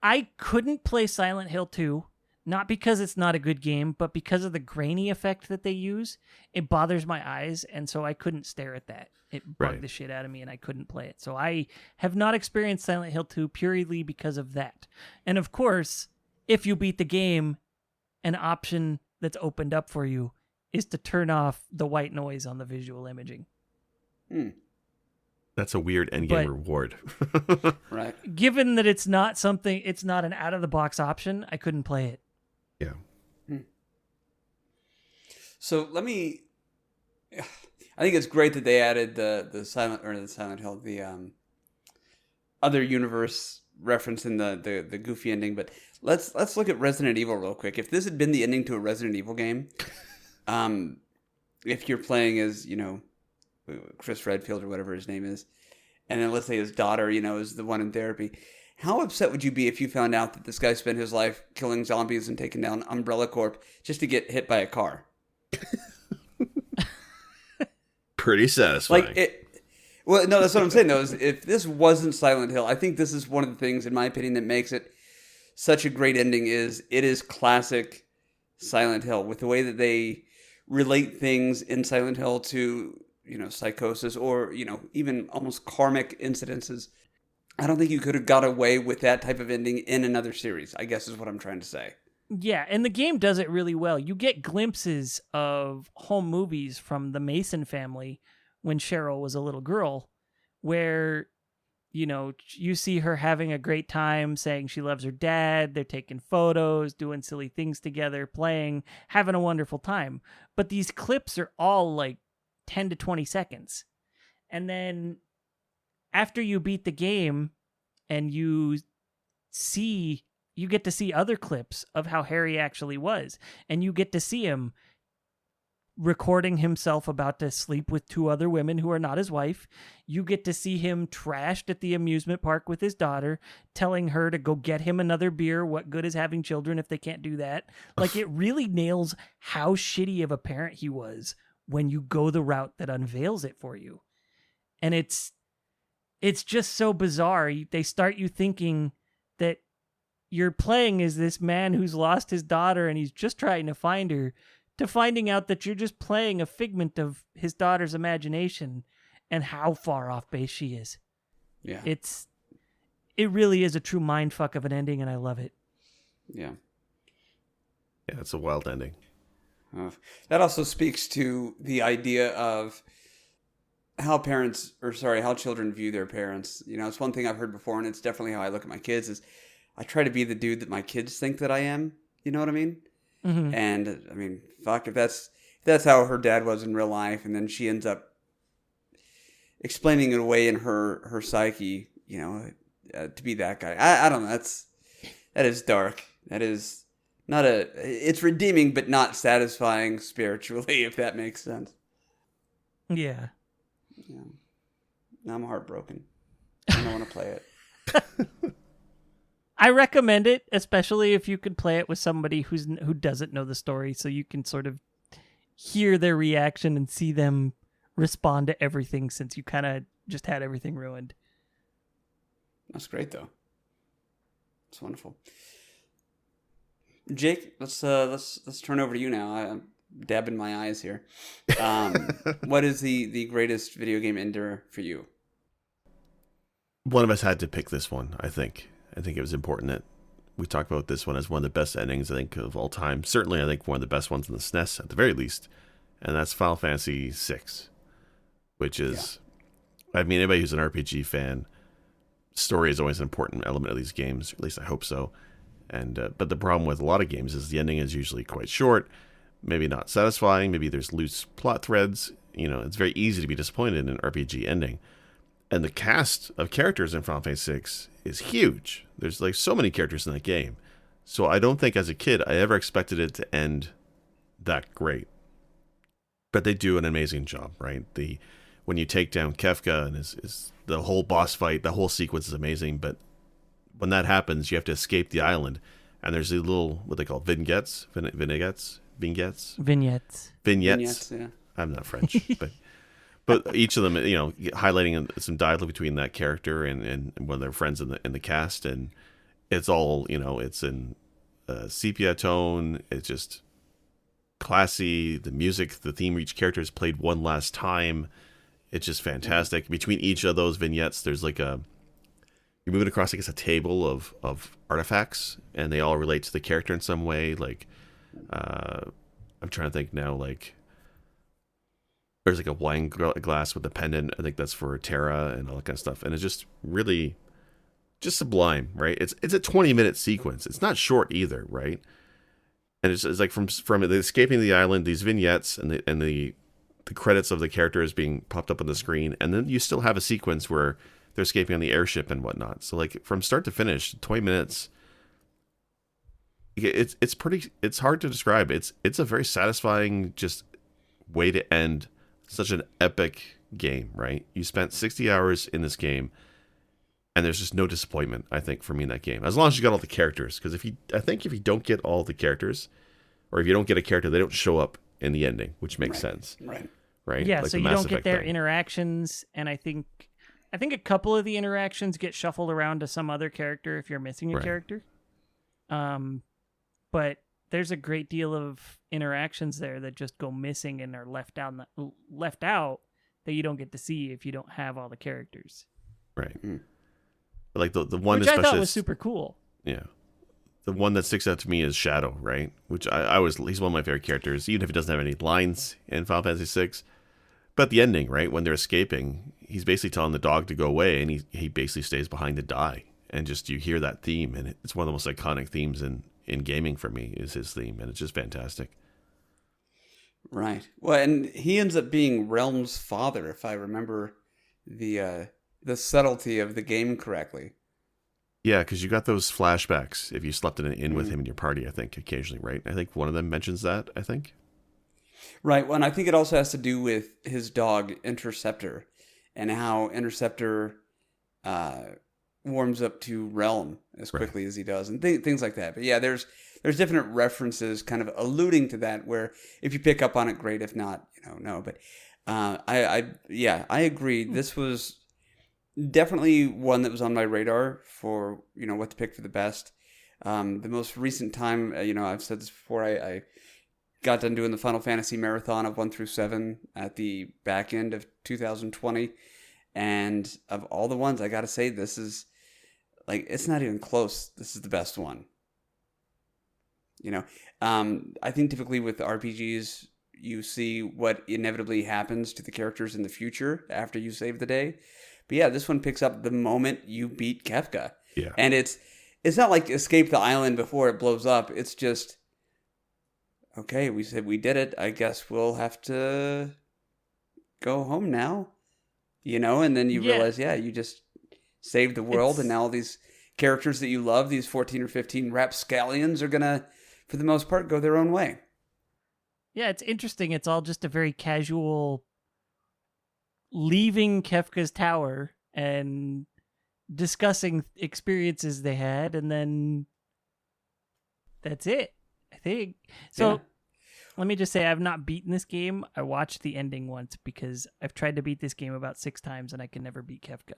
I couldn't play Silent Hill 2, not because it's not a good game, but because of the grainy effect that they use. It bothers my eyes, and so I couldn't stare at that. It bugged the shit out of me, and I couldn't play it. So I have not experienced Silent Hill 2 purely because of that. And of course, if you beat the game, an option that's opened up for you is to turn off the white noise on the visual imaging. That's a weird endgame reward. Right. Given that it's not an out-of-the-box option, I couldn't play it. Yeah. So I think it's great that they added the Silent Hill, the other universe reference in the goofy ending. But let's look at Resident Evil real quick. If this had been the ending to a Resident Evil game, if you're playing as Chris Redfield or whatever his name is, and then let's say his daughter, is the one in therapy, how upset would you be if you found out that this guy spent his life killing zombies and taking down Umbrella Corp just to get hit by a car? Pretty satisfying. Well, no, that's what I'm saying, though, is if this wasn't Silent Hill, I think this is one of the things, in my opinion, that makes it such a great ending. Is it is classic Silent Hill, with the way that they relate things in Silent Hill to, psychosis or, even almost karmic incidences. I don't think you could have got away with that type of ending in another series, I guess is what I'm trying to say. Yeah, and the game does it really well. You get glimpses of home movies from the Mason family when Cheryl was a little girl, where, you see her having a great time, saying she loves her dad, they're taking photos, doing silly things together, playing, having a wonderful time. But these clips are all like 10 to 20 seconds. And then after you beat the game, and you get to see other clips of how Harry actually was, and you get to see him recording himself about to sleep with 2 other women who are not his wife. You get to see him trashed at the amusement park with his daughter, telling her to go get him another beer. What good is having children if they can't do that? Like, it really nails how shitty of a parent he was when you go the route that unveils it for you. And it's just so bizarre. They start you thinking that you're playing as this man who's lost his daughter and he's just trying to find her, to finding out that you're just playing a figment of his daughter's imagination and how far off base she is. Yeah. It really is a true mindfuck of an ending, and I love it. Yeah. Yeah, it's a wild ending. That also speaks to the idea of how children view their parents. You know, it's one thing I've heard before, and it's definitely how I look at my kids, is I try to be the dude that my kids think that I am. You know what I mean? Mm-hmm. And I mean, fuck, if that's how her dad was in real life, and then she ends up explaining it away in her psyche, you know, to be that guy. I don't know. That is dark. That is not it's redeeming, but not satisfying spiritually, if that makes sense. Yeah. Yeah. Now I'm heartbroken. I don't want to play it. I recommend it, especially if you could play it with somebody who doesn't know the story, so you can sort of hear their reaction and see them respond to everything, since you kind of just had everything ruined. That's great, though. It's wonderful. Jake, let's turn over to you now. I'm dabbing my eyes here. What is the greatest video game ender for you? One of us had to pick this one, I think. I think it was important that we talk about this one as one of the best endings, I think, of all time. Certainly, I think one of the best ones in the SNES, at the very least. And that's Final Fantasy VI, which is, I mean, anybody who's an RPG fan, story is always an important element of these games. At least I hope so. And but the problem with a lot of games is the ending is usually quite short, maybe not satisfying, maybe there's loose plot threads. You know, it's very easy to be disappointed in an RPG ending. And the cast of characters in Final Fantasy VI is huge. There's like so many characters in that game. So I don't think as a kid I ever expected it to end that great. But they do an amazing job, right? When you take down Kefka and is the whole boss fight, the whole sequence is amazing. But when that happens, you have to escape the island. And there's these little, what they call vignettes. Yeah. I'm not French, but each of them, you know, highlighting some dialogue between that character and one of their friends in the cast, and it's all, you know, it's in sepia tone. It's just classy. The music, the theme, each character is played one last time. It's just fantastic. Between each of those vignettes, there's like you're moving across, I guess, a table of artifacts, and they all relate to the character in some way. Like, I'm trying to think now, like, there's like a wine glass with a pendant. I think that's for Terra and all that kind of stuff. And it's just really just sublime, right? It's a 20-minute sequence. It's not short either, right? And it's like from the escaping the island, these vignettes and the credits of the characters being popped up on the screen, and then you still have a sequence where they're escaping on the airship and whatnot. So like from start to finish, 20 minutes. It's hard to describe. It's a very satisfying just way to end such an epic game, right? You spent 60 hours in this game, and there's just no disappointment, I think, for me in that game. As long as you got all the characters. Because if you don't get all the characters, or if you don't get a character, they don't show up in the ending, which makes sense. Right? Yeah, like so the you Mass don't get Effect their thing. interactions, and I think a couple of the interactions get shuffled around to some other character if you're missing a Right. character. But there's a great deal of interactions there that just go missing and are left out that you don't get to see if you don't have all the characters. Right. But like the one Which I especially thought was super cool. Yeah. The one that sticks out to me is Shadow, right? Which he's one of my favorite characters, even if he doesn't have any lines in Final Fantasy VI. But the ending, right? When they're escaping, he's basically telling the dog to go away, and he basically stays behind to die. And just you hear that theme, and it's one of the most iconic themes in gaming for me is his theme, and it's just fantastic. Right. Well, and he ends up being Realm's father, if I remember the subtlety of the game correctly. Yeah, because you got those flashbacks if you slept in with him in your party, I think, occasionally, right? I think one of them mentions that, I think. Right. Well, and I think it also has to do with his dog Interceptor, and how Interceptor warms up to Realm as quickly as he does, and things like that. But yeah, there's definite references kind of alluding to that. Where if you pick up on it, great. If not, no. But I agree. This was definitely one that was on my radar for what to pick for the best. The most recent time, I've said this before. I got done doing the Final Fantasy marathon of 1 through 7 at the back end of 2020, and of all the ones, I gotta say, this is it's not even close. This is the best one. I think typically with RPGs, you see what inevitably happens to the characters in the future after you save the day. But yeah, this one picks up the moment you beat Kefka. Yeah. And it's not like escape the island before it blows up. It's just, okay, we said we did it. I guess we'll have to go home now. And then you realize, you just saved the world, and now all these characters that you love, these 14 or 15 rapscallions, are going to, for the most part, go their own way. Yeah, it's interesting. It's all just a very casual leaving Kefka's tower and discussing experiences they had, and then that's it, I think. So let me just say, I've not beaten this game. I watched the ending once because I've tried to beat this game about 6 times and I can never beat Kefka.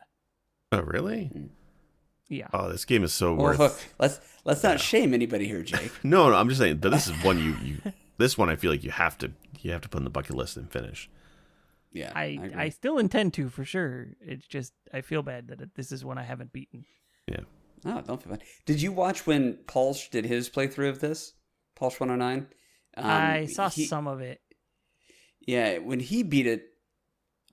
Oh, really? Yeah. Oh, this game is so worth. Let's not shame anybody here, Jake. No, I'm just saying that this is one you this one I feel like you have to put in the bucket list and finish. Yeah, I still intend to, for sure. It's just I feel bad that this is one I haven't beaten. Yeah. Oh, don't feel bad. Did you watch when Pulse did his playthrough of this? Pulse 109? I saw some of it. Yeah, when he beat it,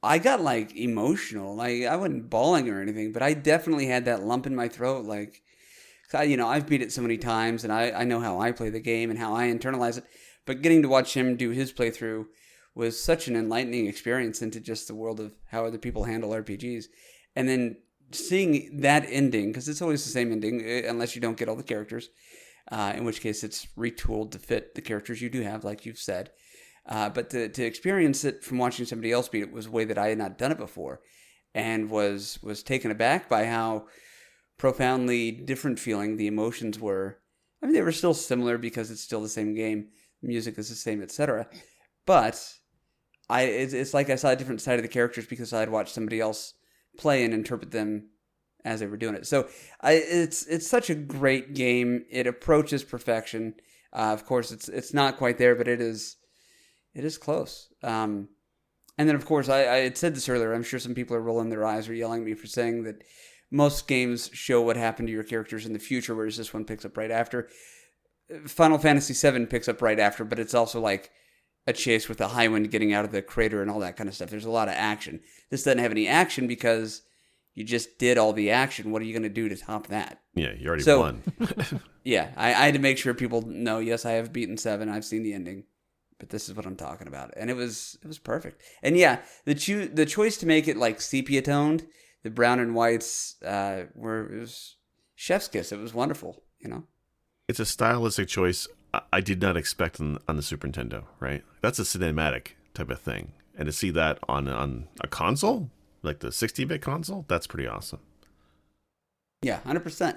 I got emotional. I wasn't bawling or anything, but I definitely had that lump in my throat. I've beat it so many times, and I know how I play the game and how I internalize it. But getting to watch him do his playthrough was such an enlightening experience into just the world of how other people handle RPGs. And then seeing that ending, because it's always the same ending, unless you don't get all the characters, in which case it's retooled to fit the characters you do have, like you've said. But to experience it from watching somebody else beat it was a way that I had not done it before, and was taken aback by how profoundly different feeling the emotions were. I mean, they were still similar because it's still the same game. Music is the same, etc. But it's like I saw a different side of the characters because I had watched somebody else play and interpret them as they were doing it. So it's such a great game. It approaches perfection. Of course, it's not quite there, but it is close. And then, of course, I had said this earlier. I'm sure some people are rolling their eyes or yelling at me for saying that most games show what happened to your characters in the future, whereas this one picks up right after. Final Fantasy VII picks up right after, but it's also like a chase with the Highwind getting out of the crater and all that kind of stuff. There's a lot of action. This doesn't have any action because you just did all the action. What are you going to do to top that? Yeah, you already won. Yeah, I had to make sure people know, yes, I have beaten 7. I've seen the ending. But this is what I'm talking about. And it was perfect. And yeah, the choice to make it sepia toned, the brown and whites it was chef's kiss. It was wonderful, It's a stylistic choice I did not expect on the Super Nintendo, right? That's a cinematic type of thing. And to see that on a console, like the 16-bit console, that's pretty awesome. Yeah, 100%.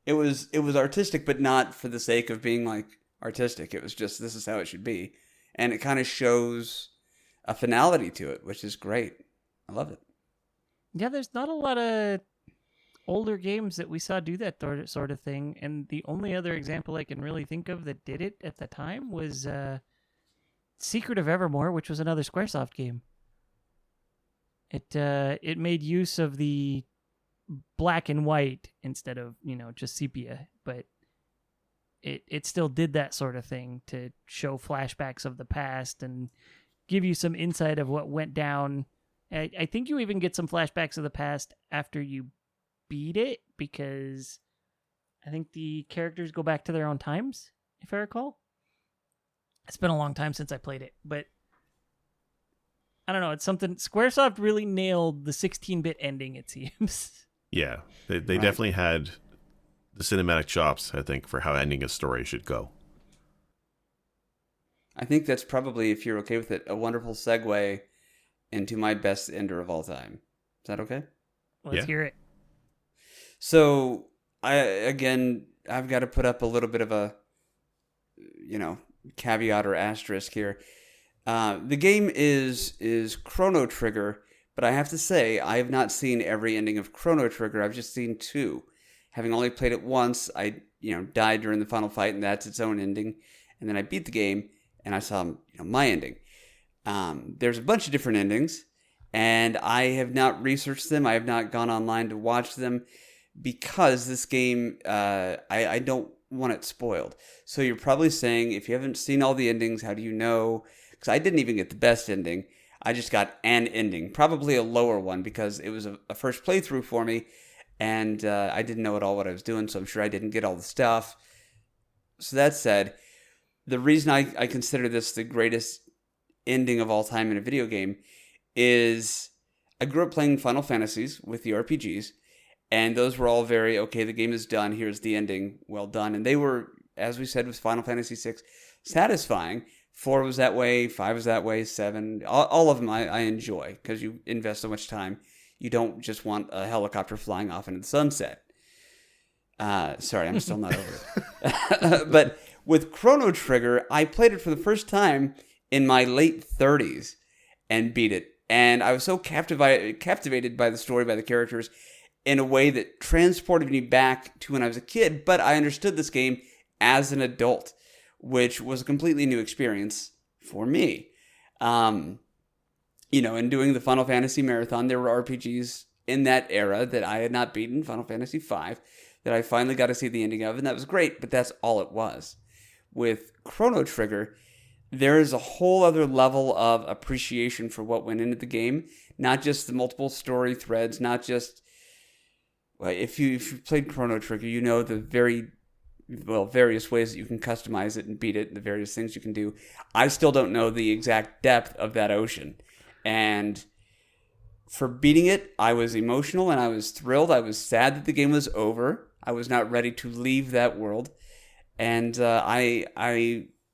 It was artistic, but not for the sake of being artistic. It was just, this is how it should be. And it kind of shows a finality to it, which is great. I love it. Yeah, there's not a lot of older games that we saw do that sort of thing. And the only other example I can really think of that did it at the time was Secret of Evermore, which was another Squaresoft game. It made use of the black and white instead of, just sepia, but it still did that sort of thing to show flashbacks of the past and give you some insight of what went down. I think you even get some flashbacks of the past after you beat it, because I think the characters go back to their own times, if I recall. It's been a long time since I played it, but I don't know. It's something Squaresoft really nailed the 16-bit ending, it seems. Yeah, they definitely had the cinematic chops, I think, for how ending a story should go. I think that's probably, if you're okay with it, a wonderful segue into my best ender of all time. Is that okay? Let's hear it. So, I've got to put up a little bit of a, caveat or asterisk here. The game is Chrono Trigger, but I have to say, I have not seen every ending of Chrono Trigger. I've just seen 2. Having only played it once, I died during the final fight, and that's its own ending. And then I beat the game, and I saw my ending. There's a bunch of different endings, and I have not researched them. I have not gone online to watch them because this game, I don't want it spoiled. So you're probably saying, if you haven't seen all the endings, how do you know? Because I didn't even get the best ending. I just got an ending, probably a lower one, because it was a first playthrough for me, and I didn't know at all what I was doing, so I'm sure I didn't get all the stuff. So that said, the reason I consider this the greatest ending of all time in a video game is I grew up playing Final Fantasies with the RPGs, and those were all very, okay, the game is done, here's the ending, well done. And they were, as we said with Final Fantasy VI, satisfying. 4 was that way, 5 was that way, 7, all of them I enjoy, because you invest so much time. You don't just want a helicopter flying off into the sunset. Sorry, I'm still not over it. But with Chrono Trigger, I played it for the first time in my late 30s and beat it. And I was so captivated by the story, by the characters, in a way that transported me back to when I was a kid. But I understood this game as an adult, which was a completely new experience for me. In doing the Final Fantasy Marathon, there were RPGs in that era that I had not beaten, Final Fantasy V, that I finally got to see the ending of, and that was great, but that's all it was. With Chrono Trigger, there is a whole other level of appreciation for what went into the game, not just the multiple story threads, not just... Well, if you've played Chrono Trigger, you know the various ways that you can customize it and beat it, the various things you can do. I still don't know the exact depth of that ocean. And for beating it, I was emotional and I was thrilled. I was sad that the game was over. I was not ready to leave that world. And I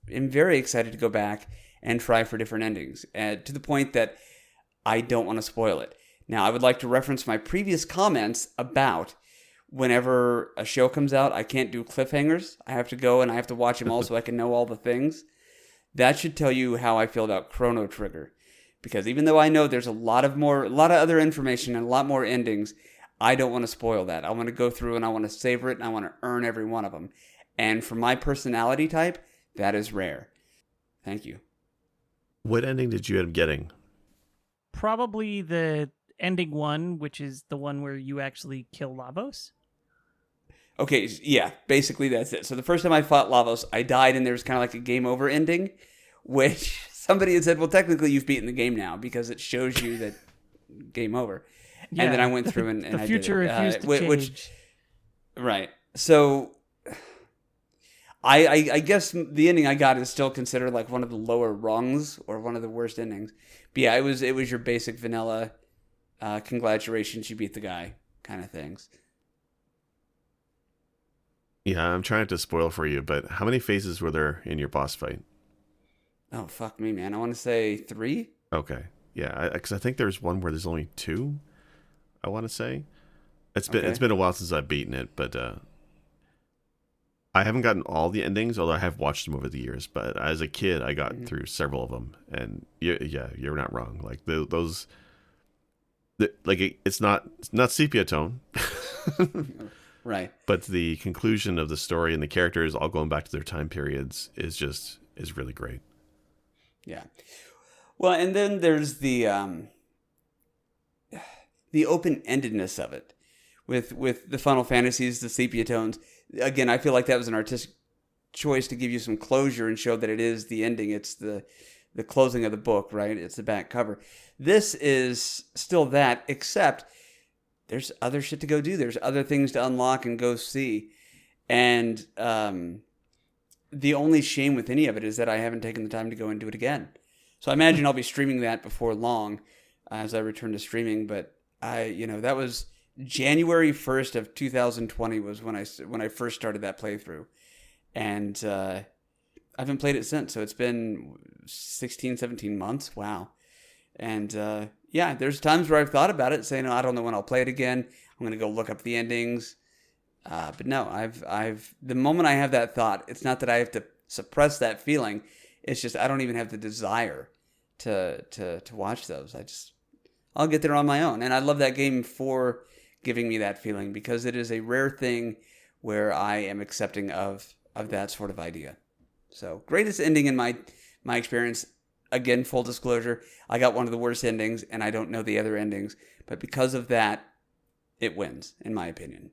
am very excited to go back and try for different endings, to the point that I don't want to spoil it. Now, I would like to reference my previous comments about whenever a show comes out, I can't do cliffhangers. I have to go and I have to watch them all so I can know all the things. That should tell you how I feel about Chrono Trigger. Because even though I know there's a lot of other information and a lot more endings, I don't want to spoil that. I want to go through and I want to savor it and I want to earn every one of them. And for my personality type, that is rare. Thank you. What ending did you end up getting? Probably the ending one, which is the one where you actually kill Lavos. Okay, yeah, basically that's it. So the first time I fought Lavos, I died and there was kind of like a game over ending, which somebody had said, well, technically you've beaten the game now because it shows you that game over. Yeah, and then I went through and the I future did it. refused to change. Right. So I guess the ending I got is still considered like one of the lower rungs or one of the worst endings. But yeah, it was your basic vanilla, congratulations, you beat the guy kind of things. Yeah, I'm trying to spoil for you, but how many phases were there in your boss fight? Oh, fuck me, man. I want to say 3. Okay. Yeah, because I think there's one where there's only 2, I want to say. It's been a while since I've beaten it, but I haven't gotten all the endings, although I have watched them over the years. But as a kid, I got through several of them, and you're not wrong. Like it's not sepia tone, right? But the conclusion of the story and the characters all going back to their time periods is really great. Yeah. Well, and then there's the open-endedness of it with the Final Fantasies, the sepia tones. Again, I feel like that was an artistic choice to give you some closure and show that it is the ending. It's the closing of the book, right? It's the back cover. This is still that, except there's other shit to go do. There's other things to unlock and go see. And the only shame with any of it is that I haven't taken the time to go and do it again. So I imagine I'll be streaming that before long as I return to streaming. But that was January 1st of 2020 was when I first started that playthrough, and I haven't played it since. So it's been 16, 17 months. Wow. And yeah, there's times where I've thought about it, saying, "Oh, I don't know when I'll play it again. I'm gonna go look up the endings." But no, I've the moment I have that thought, it's not that I have to suppress that feeling. It's just I don't even have the desire to watch those. I'll get there on my own, and I love that game for giving me that feeling, because it is a rare thing where I am accepting of that sort of idea. So greatest ending in my experience. Again, full disclosure, I got one of the worst endings, and I don't know the other endings. But because of that, it wins, in my opinion.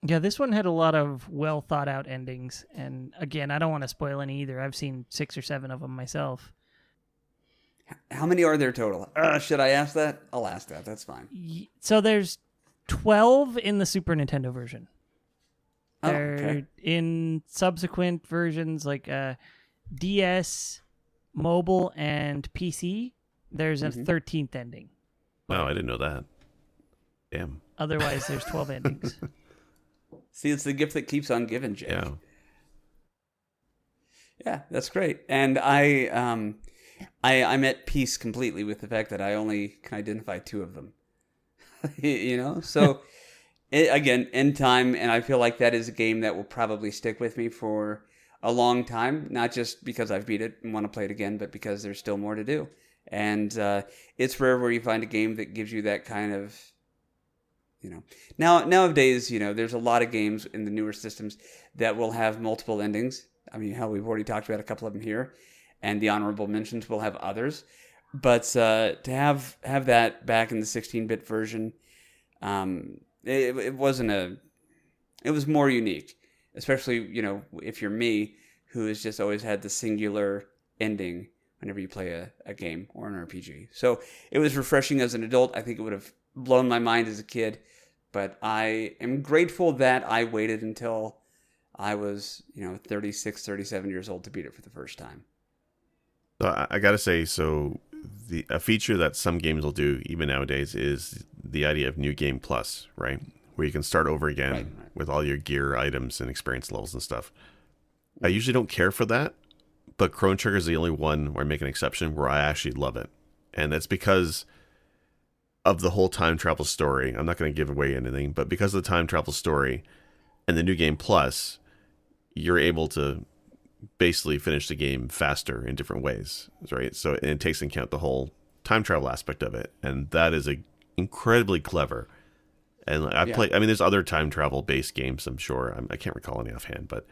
Yeah, this one had a lot of well thought out endings. And again, I don't want to spoil any either. I've seen 6 or 7 of them myself. How many are there total? Should I ask that? I'll ask that. That's fine. So there's 12 in the Super Nintendo version. Oh, They're okay. in subsequent versions like DS, mobile, and PC. There's a 13th ending. Wow, I didn't know that. Damn. Otherwise, there's 12 endings. See, it's the gift that keeps on giving, Jake. Yeah. Yeah, that's great. And I'm at peace completely with the fact that I only can identify 2 of them. So again, in time, and I feel like that is a game that will probably stick with me for a long time, not just because I've beat it and want to play it again, but because there's still more to do. And it's rare where you find a game that gives you that kind of, nowadays, there's a lot of games in the newer systems that will have multiple endings. I mean, hell, we've already talked about a couple of them here, and the honorable mentions will have others. But to have that back in the 16-bit version, it was more unique, especially, if you're me, who has just always had the singular ending whenever you play a game or an RPG. So it was refreshing as an adult. I think it would have blown my mind as a kid, but I am grateful that I waited until I was, 36, 37 years old to beat it for the first time. So I gotta say, a feature that some games will do even nowadays is the idea of New Game Plus, right? Where you can start over again Right. with all your gear, items, and experience levels and stuff. I usually don't care for that, but Chrono Trigger is the only one where I make an exception where I actually love it. And that's because of the whole time travel story. I'm not going to give away anything, but because of the time travel story and the New Game Plus, you're able to basically finish the game faster in different ways, right? So it takes into account the whole time travel aspect of it, and that is incredibly clever. And I've played. I mean, there's other time travel based games. I'm sure. I can't recall any offhand, but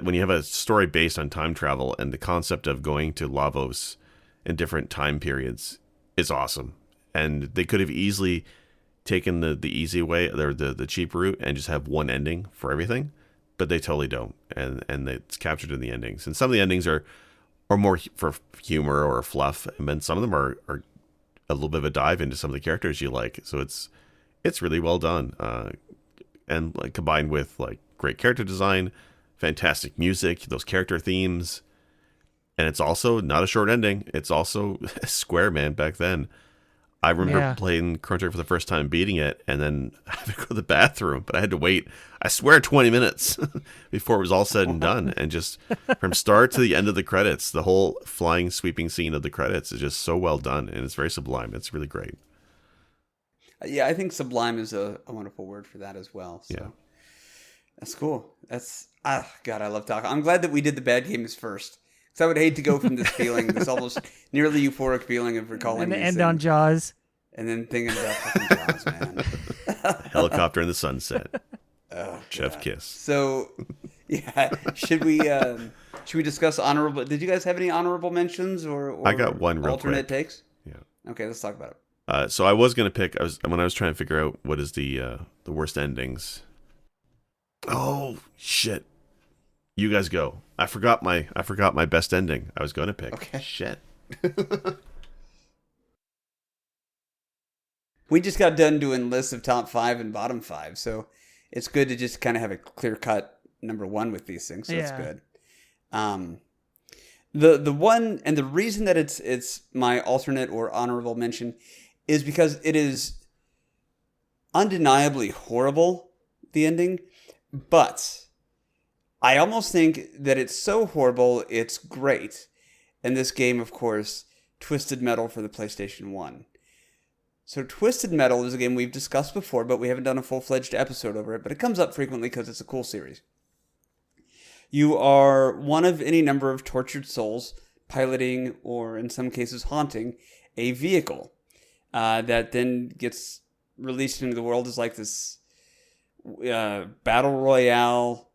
when you have a story based on time travel and the concept of going to Lavos in different time periods is awesome. And they could have easily taken the easy way, or the cheap route, and just have one ending for everything. But they totally don't, and it's captured in the endings. And some of the endings are more for humor or fluff, and then some of them are a little bit of a dive into some of the characters you like. So it's really well done, and like combined with like great character design, fantastic music, those character themes, and it's also not a short ending. It's also Square, man. Back then, I remember playing Chrono Trigger for the first time, beating it, and then having to go to the bathroom. But I had to wait, I swear, 20 minutes before it was all said and done. And just from start to the end of the credits, the whole flying, sweeping scene of the credits is just so well done, and it's very sublime. It's really great. Yeah, I think sublime is a wonderful word for that as well. So. Yeah. That's cool. God, I love talking. I'm glad that we did the bad games first. So I would hate to go from this feeling, this almost nearly euphoric feeling of recalling And these end things, on Jaws. and then thinking about fucking Jaws, man. Helicopter in the sunset. Oh, Chef God. kiss. So, yeah, should we discuss honorable? Did you guys have any honorable mentions or I got one real alternate quick. takes? Yeah. Okay, let's talk about it. So I was gonna pick. When I was trying to figure out what is the worst endings. Oh shit! You guys go. I forgot my best ending. I was gonna pick. Okay. Shit. We just got done doing lists of top 5 and bottom 5, so it's good to just kind of have a clear cut number 1 with these things. So that's good. The one and the reason that it's my alternate or honorable mention is because it is undeniably horrible, the ending, but I almost think that it's so horrible, it's great. And this game, of course, Twisted Metal for the PlayStation 1. So Twisted Metal is a game we've discussed before, but we haven't done a full-fledged episode over it, but it comes up frequently because it's a cool series. You are one of any number of tortured souls piloting, or in some cases haunting, a vehicle that then gets released into the world as like this battle royale,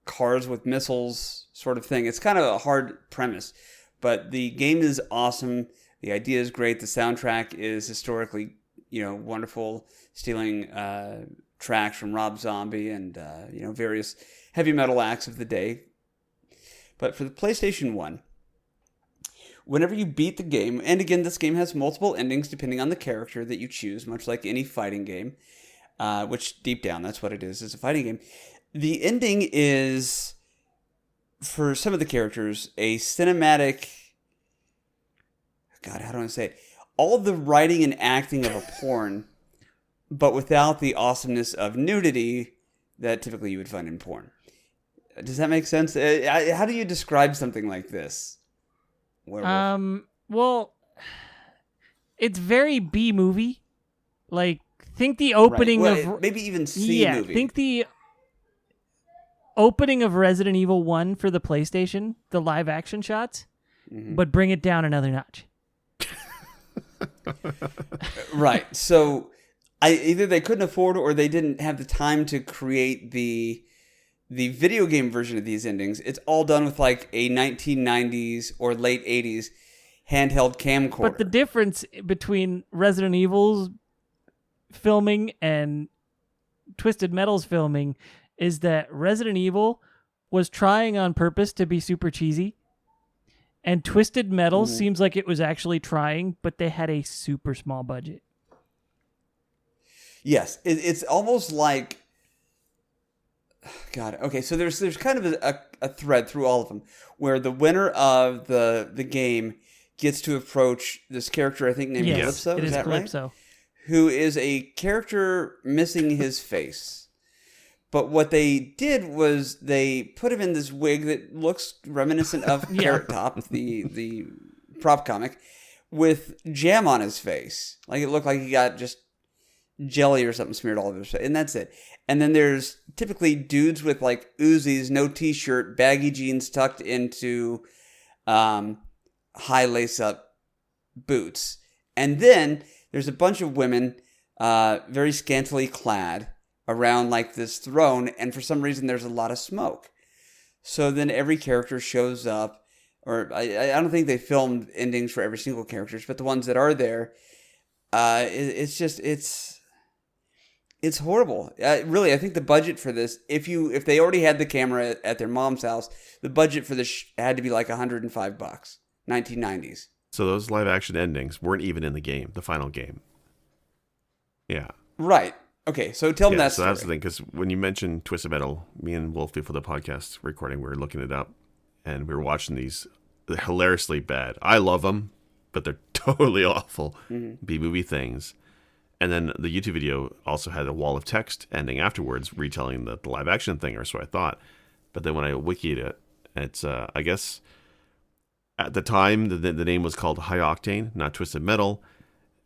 cars with missiles sort of thing. It's kind of a hard premise, but the game is awesome. The idea is great. The soundtrack is historically, wonderful, stealing tracks from Rob Zombie and, various heavy metal acts of the day. But for the PlayStation 1, whenever you beat the game, and again, this game has multiple endings depending on the character that you choose, much like any fighting game, which deep down, that's what it is. It's a fighting game. The ending is, for some of the characters, a cinematic... God, how do I say it? All the writing and acting of a porn, but without the awesomeness of nudity that typically you would find in porn. Does that make sense? How do you describe something like this? Well, it's very B movie. Like, think the opening of maybe even C movie. Think the opening of Resident Evil 1 for the PlayStation, the live action shots, but bring it down another notch. Right. So either they couldn't afford or they didn't have the time to create the video game version of these endings. It's all done with like a 1990s or late 80s handheld camcorder. But the difference between Resident Evil's filming and Twisted Metal's filming is that Resident Evil was trying on purpose to be super cheesy. And Twisted Metal seems like it was actually trying, but they had a super small budget. Yes, it's almost like... God, okay, so there's kind of a thread through all of them, where the winner of the game gets to approach this character, I think named Calypso, is that Calypso. Right? Who is a character missing his face. But what they did was they put him in this wig that looks reminiscent of Carrot Top, the prop comic, with jam on his face. Like it looked like he got just jelly or something smeared all over his face. And that's it. And then there's typically dudes with like Uzis, no t-shirt, baggy jeans tucked into high lace-up boots. And then there's a bunch of women very scantily clad around like this throne, and for some reason there's a lot of smoke. So then every character shows up, or I don't think they filmed endings for every single character, but the ones that are there, it's horrible. Really, I think the budget for this, if they already had the camera at their mom's house, the budget for this had to be like $105, 1990s. So those live action endings weren't even in the game, the final game. Yeah. Right. Okay, so tell them that story. So that's the thing, because when you mentioned Twisted Metal, me and Wolf, before the podcast recording, we were looking it up, and we were watching these. They're hilariously bad. I love them, but they're totally awful B-movie things. And then the YouTube video also had a wall of text ending afterwards, retelling the live action thing, or so I thought. But then when I wikied it, it's, I guess, at the time, the name was called High Octane, not Twisted Metal.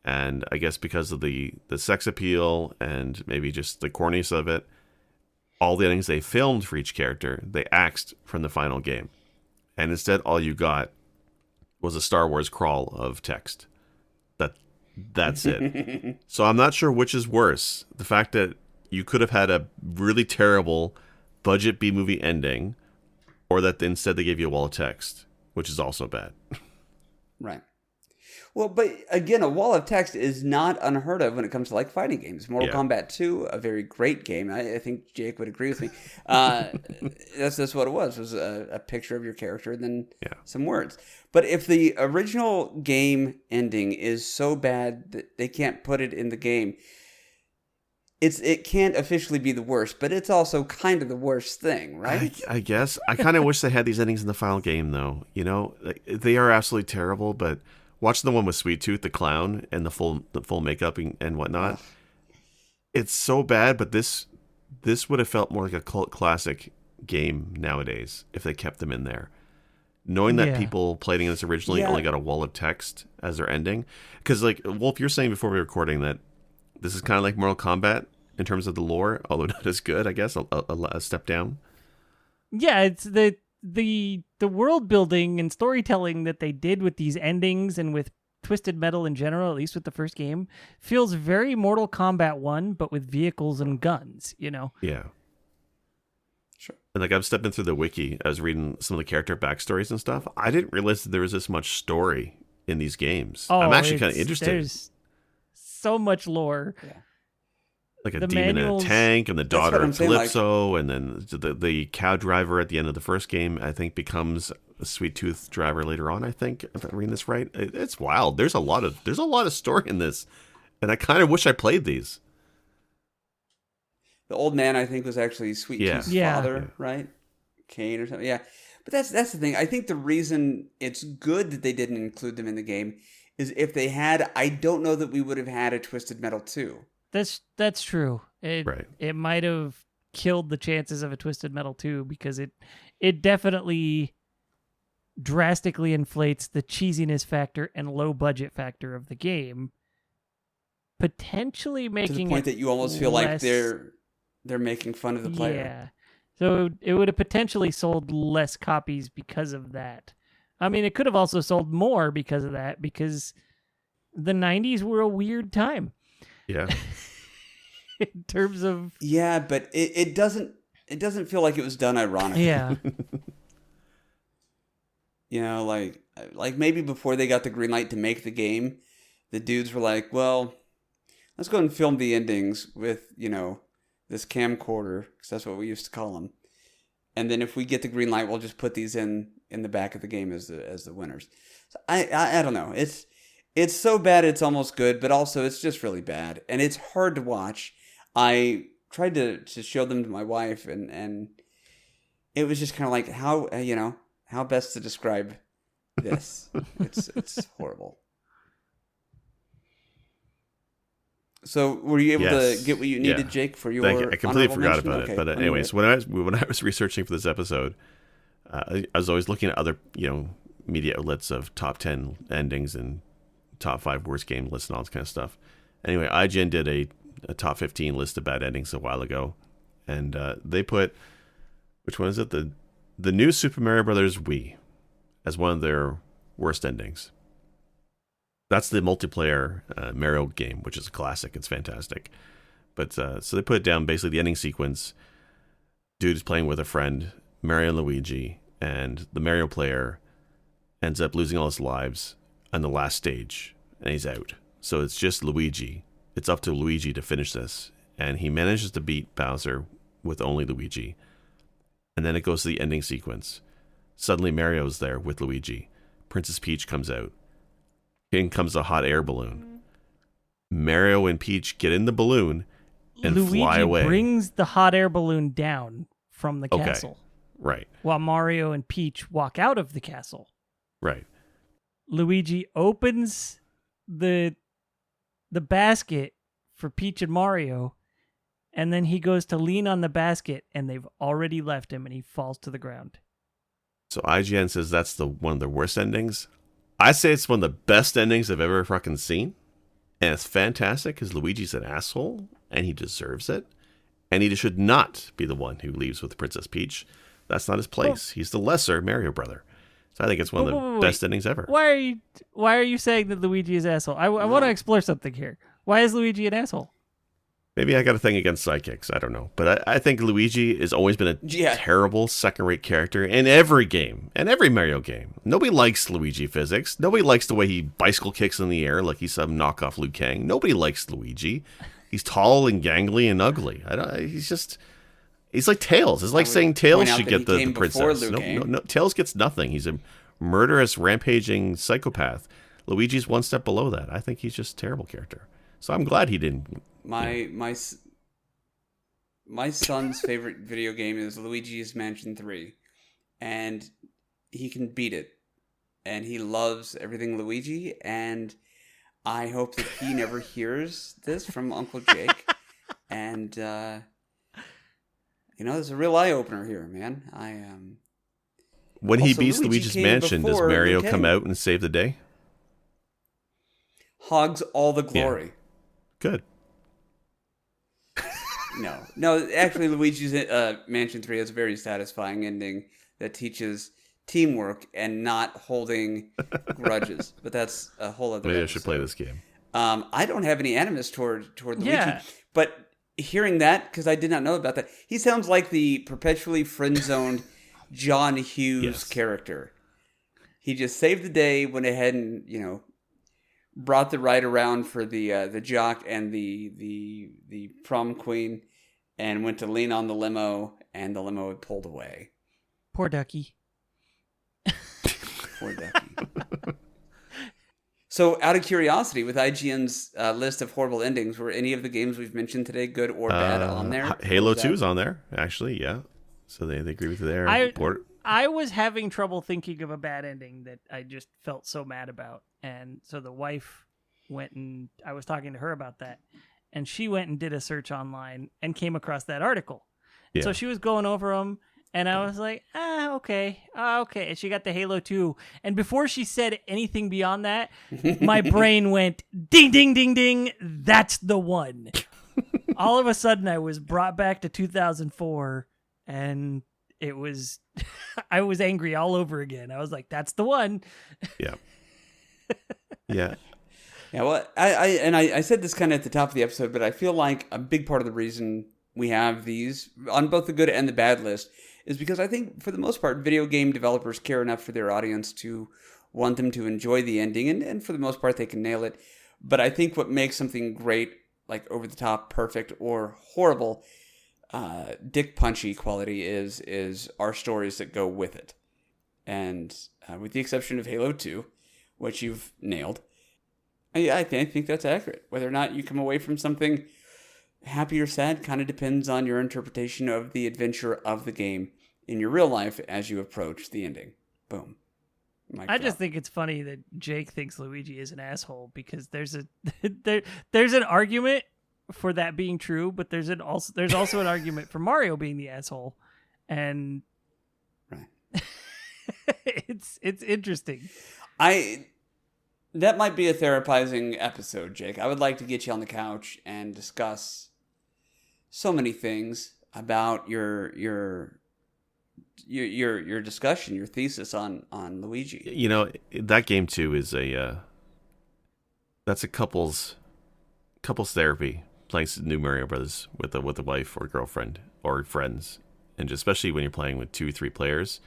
And I guess because of the sex appeal and maybe just the corniness of it, all the endings they filmed for each character, they axed from the final game. And instead, all you got was a Star Wars crawl of text. That's it. So I'm not sure which is worse. The fact that you could have had a really terrible budget B-movie ending, or that instead they gave you a wall of text, which is also bad. Right. Well, but again, a wall of text is not unheard of when it comes to like fighting games. Mortal Kombat 2, a very great game. I think Jake would agree with me. That's what it was a picture of your character and then some words. But if the original game ending is so bad that they can't put it in the game, it can't officially be the worst, but it's also kind of the worst thing, right? I guess. I kind of wish they had these endings in the final game, though. You know, they are absolutely terrible, but... Watch the one with Sweet Tooth, the clown, and the full makeup and whatnot. it's so bad, but this would have felt more like a cult classic game nowadays if they kept them in there. Knowing that people playing this originally only got a wall of text as their ending. Because, like, Wolf, you're saying before we were recording that this is kind of like Mortal Kombat in terms of the lore, although not as good, I guess, a step down. Yeah, it's the world building and storytelling that they did with these endings and with Twisted Metal in general, at least with the first game, feels very Mortal Kombat 1, but with vehicles and guns, you know? Yeah. Sure. And like I'm stepping through the wiki, I was reading some of the character backstories and stuff. I didn't realize that there was this much story in these games. I'm actually kind of interested. There's so much lore. Yeah. Like a demon in a tank, and the daughter of Calypso, and then the cow driver at the end of the first game, I think, becomes a Sweet Tooth driver later on. I think, if I'm reading this right, it's wild. There's a lot of story in this, and I kind of wish I played these. The old man, I think, was actually Sweet Tooth's father, right? Cain or something. Yeah, but that's the thing. I think the reason it's good that they didn't include them in the game is if they had, I don't know that we would have had a Twisted Metal 2. That's true. Right. It might have killed the chances of a Twisted Metal 2 because it definitely drastically inflates the cheesiness factor and low budget factor of the game, potentially making to the point that you almost feel like they're making fun of the player. Yeah. So it would have potentially sold less copies because of that. I mean, it could have also sold more because of that, because the 90s were a weird time. Yeah. In terms of... Yeah, but it doesn't feel like it was done ironically. Yeah. You know, like maybe before they got the green light to make the game, the dudes were like, well, let's go and film the endings with, you know, this camcorder, because that's what we used to call them. And then if we get the green light, we'll just put these in the back of the game as the winners. So I don't know. It's so bad it's almost good, but also it's just really bad. And it's hard to watch. I tried to show them to my wife, and it was just kind of like, how best to describe this? It's horrible. So, were you able to get what you needed, Jake, for your? Thank you. I completely forgot mention? about it. But anyways, when I was researching for this episode, I was always looking at other media outlets of top 10 endings and top 5 worst game lists and all this kind of stuff. Anyway, IGN did a top 15 list of bad endings a while ago, and they put, which one is it? The new Super Mario Brothers Wii as one of their worst endings. That's the multiplayer Mario game, which is a classic. It's fantastic. But so they put down basically the ending sequence. Dude is playing with a friend, Mario and Luigi, and the Mario player ends up losing all his lives on the last stage, and he's out. So it's just Luigi. It's up to Luigi to finish this, and he manages to beat Bowser with only Luigi. And then it goes to the ending sequence. Suddenly Mario's there with Luigi. Princess Peach comes out. In comes a hot air balloon. Mario and Peach get in the balloon and fly away. Luigi brings the hot air balloon down from the castle. Right. While Mario and Peach walk out of the castle. Right. Luigi opens the basket for Peach and Mario, and then he goes to lean on the basket, and they've already left him, and he falls to the ground. So IGN says that's one of the worst endings. I say it's one of the best endings I've ever fucking seen. And it's fantastic because Luigi's an asshole and he deserves it. And he should not be the one who leaves with Princess Peach. That's not his place. He's the lesser Mario brother. So I think it's one of the best endings ever. Why are you saying that Luigi is an asshole? I want to explore something here. Why is Luigi an asshole? Maybe I got a thing against sidekicks. I don't know. But I think Luigi has always been a terrible second-rate character in every game. And every Mario game. Nobody likes Luigi physics. Nobody likes the way he bicycle kicks in the air like he's some knockoff Liu Kang. Nobody likes Luigi. He's tall and gangly and ugly. He's like Tails. It's like saying Tails should get the princess. No, Tails gets nothing. He's a murderous, rampaging psychopath. Luigi's one step below that. I think he's just a terrible character. So I'm glad he didn't... My son's favorite video game is Luigi's Mansion 3, and he can beat it, and he loves everything Luigi, and I hope that he never hears this from Uncle Jake, And there's a real eye opener here, man. When he Also, beats Luigi Luigi's came Mansion, does before Mario Liu come Kang. out and save the day? Hogs all the glory. Good. No. Actually, Luigi's Mansion 3 has a very satisfying ending that teaches teamwork and not holding grudges. But that's a whole other. Maybe I episode. should play this game. I don't have any animus toward Luigi, Yeah. but hearing that, because I did not know about that, he sounds like the perpetually friend-zoned John Hughes Yes. character. He just saved the day, went ahead and brought the ride around for the jock and the prom queen, and went to lean on the limo, and the limo had pulled away. Poor Ducky. Poor Ducky. So, out of curiosity, with IGN's list of horrible endings, were any of the games we've mentioned today, good or bad, on there? Halo Or was 2 is that- on there, actually, yeah. So they agree with you there. I was having trouble thinking of a bad ending that I just felt so mad about. And so the wife went and I was talking to her about that. And she went and did a search online and came across that article. Yeah. So she was going over them. And I was like, okay. And she got the Halo 2. And before she said anything beyond that, my brain went, ding, ding, ding, ding. That's the one. All of a sudden, I was brought back to 2004. And it was, I was angry all over again. I was like, that's the one. Yeah. Yeah. Yeah, well, I said this kind of at the top of the episode, but I feel like a big part of the reason we have these on both the good and the bad list is because I think, for the most part, video game developers care enough for their audience to want them to enjoy the ending, and for the most part, they can nail it. But I think what makes something great, like over the top, perfect, or horrible, dick punchy quality is our stories that go with it. And with the exception of Halo 2, which you've nailed, I think that's accurate. Whether or not you come away from something happy or sad kind of depends on your interpretation of the adventure of the game in your real life as you approach the ending. Boom. I just think it's funny that Jake thinks Luigi is an asshole because there's an argument for that being true, but there's also an argument for Mario being the asshole, and right. it's interesting. That might be a therapizing episode, Jake. I would like to get you on the couch and discuss so many things about your discussion, your thesis on Luigi. You know, that game too is that's a couples therapy, playing New Mario Brothers with a wife or girlfriend or friends, and just especially when you're playing with 2-3 players.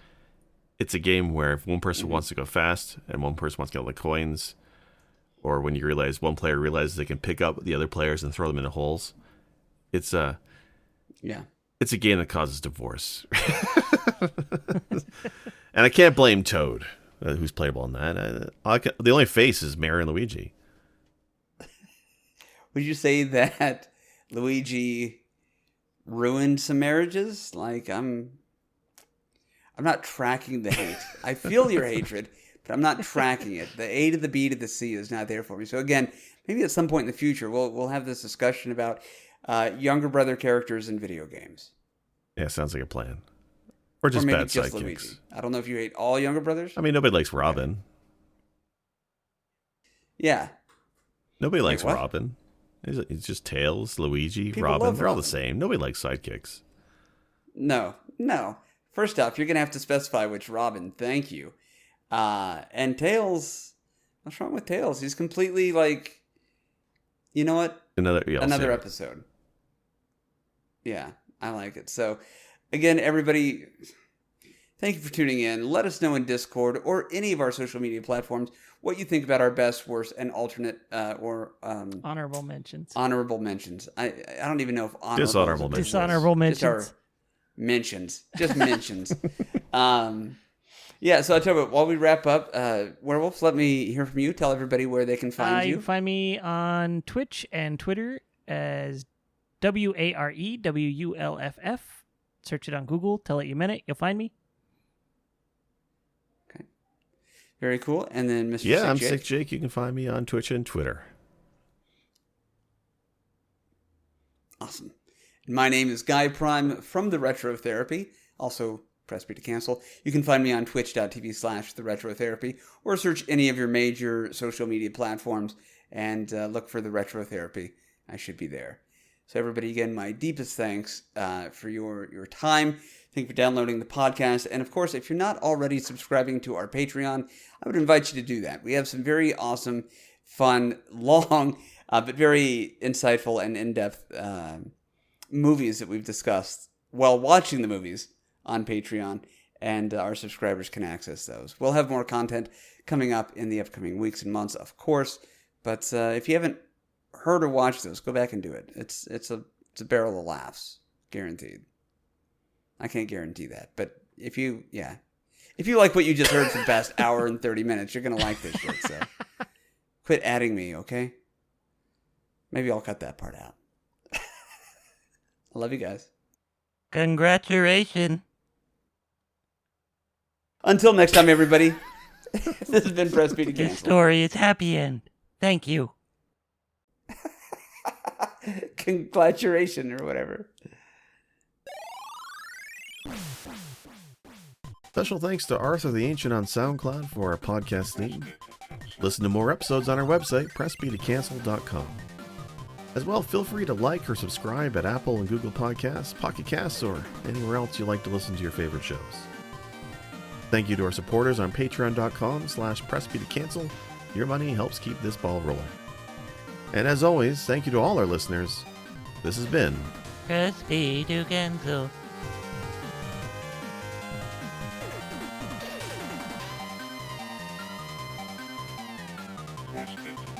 It's a game where if one person wants to go fast and one person wants to get all the coins, or when you realize one player realizes they can pick up the other players and throw them into holes, it's a game that causes divorce. And I can't blame Toad, who's playable in that. The only face is Mario and Luigi. Would you say that Luigi ruined some marriages? Like, I'm not tracking the hate. I feel your hatred, but I'm not tracking it. The A to the B to the C is not there for me. So again, maybe at some point in the future, we'll have this discussion about younger brother characters in video games. Yeah, sounds like a plan. Or just maybe bad just sidekicks. Luigi. I don't know if you hate all younger brothers. I mean, nobody likes Robin. Yeah. Nobody likes what? Robin. It's just Tails, Luigi, People Robin. love They're all the Robin. same. Nobody likes sidekicks. No. First off, you're going to have to specify which Robin. Thank you. And Tails, what's wrong with Tails? He's completely like, you know what? Another episode. Yeah, I like it. So, again, everybody, thank you for tuning in. Let us know in Discord or any of our social media platforms what you think about our best, worst, and alternate Honorable mentions. honorable mentions. I don't even know if honorable Dishonorable mentions. Dishonorable Just our mentions. mentions. Just mentions. Yeah, so I tell you what, while we wrap up, Werewolf, let me hear from you. Tell everybody where they can find You you. can find me on Twitch and Twitter as WAREWULFF. Search it on Google. Tell it you meant it. You'll find me. Very cool. And then Mr. Yeah, Sick I'm Jake. Sick Jake. You can find me on Twitch and Twitter. awesome. My name is Guy Prime from The Retro Therapy, also press B to cancel. You can find me on twitch.tv/The Retro Therapy, or search any of your major social media platforms and look for The Retro Therapy. I should be there. So everybody, again, my deepest thanks for your time. Thank you for downloading the podcast. And of course, if you're not already subscribing to our Patreon, I would invite you to do that. We have some very awesome, fun, long, but very insightful and in-depth movies that we've discussed while watching the movies on Patreon, and our subscribers can access those. We'll have more content coming up in the upcoming weeks and months, of course, but if you haven't heard or watched those, go back and do it. It's a barrel of laughs, guaranteed. I can't guarantee that, but if you like what you just heard for the past hour and 30 minutes, you're gonna like this shit. So quit adding me, okay? Maybe I'll cut that part out. I love you guys. Congratulations. Until next time, everybody. This has been Press B to This Cancel. story is happy end. Thank you. Congratulations or whatever. Special thanks to Arthur the Ancient on SoundCloud for our podcast theme. Listen to more episodes on our website, pressbtocancel.com. As well, feel free to like or subscribe at Apple and Google Podcasts, Pocket Casts, or anywhere else you like to listen to your favorite shows. Thank you to our supporters on patreon.com/pressbtocancel. Your money helps keep this ball rolling. And as always, thank you to all our listeners. This has been Press B to cancel. Press B to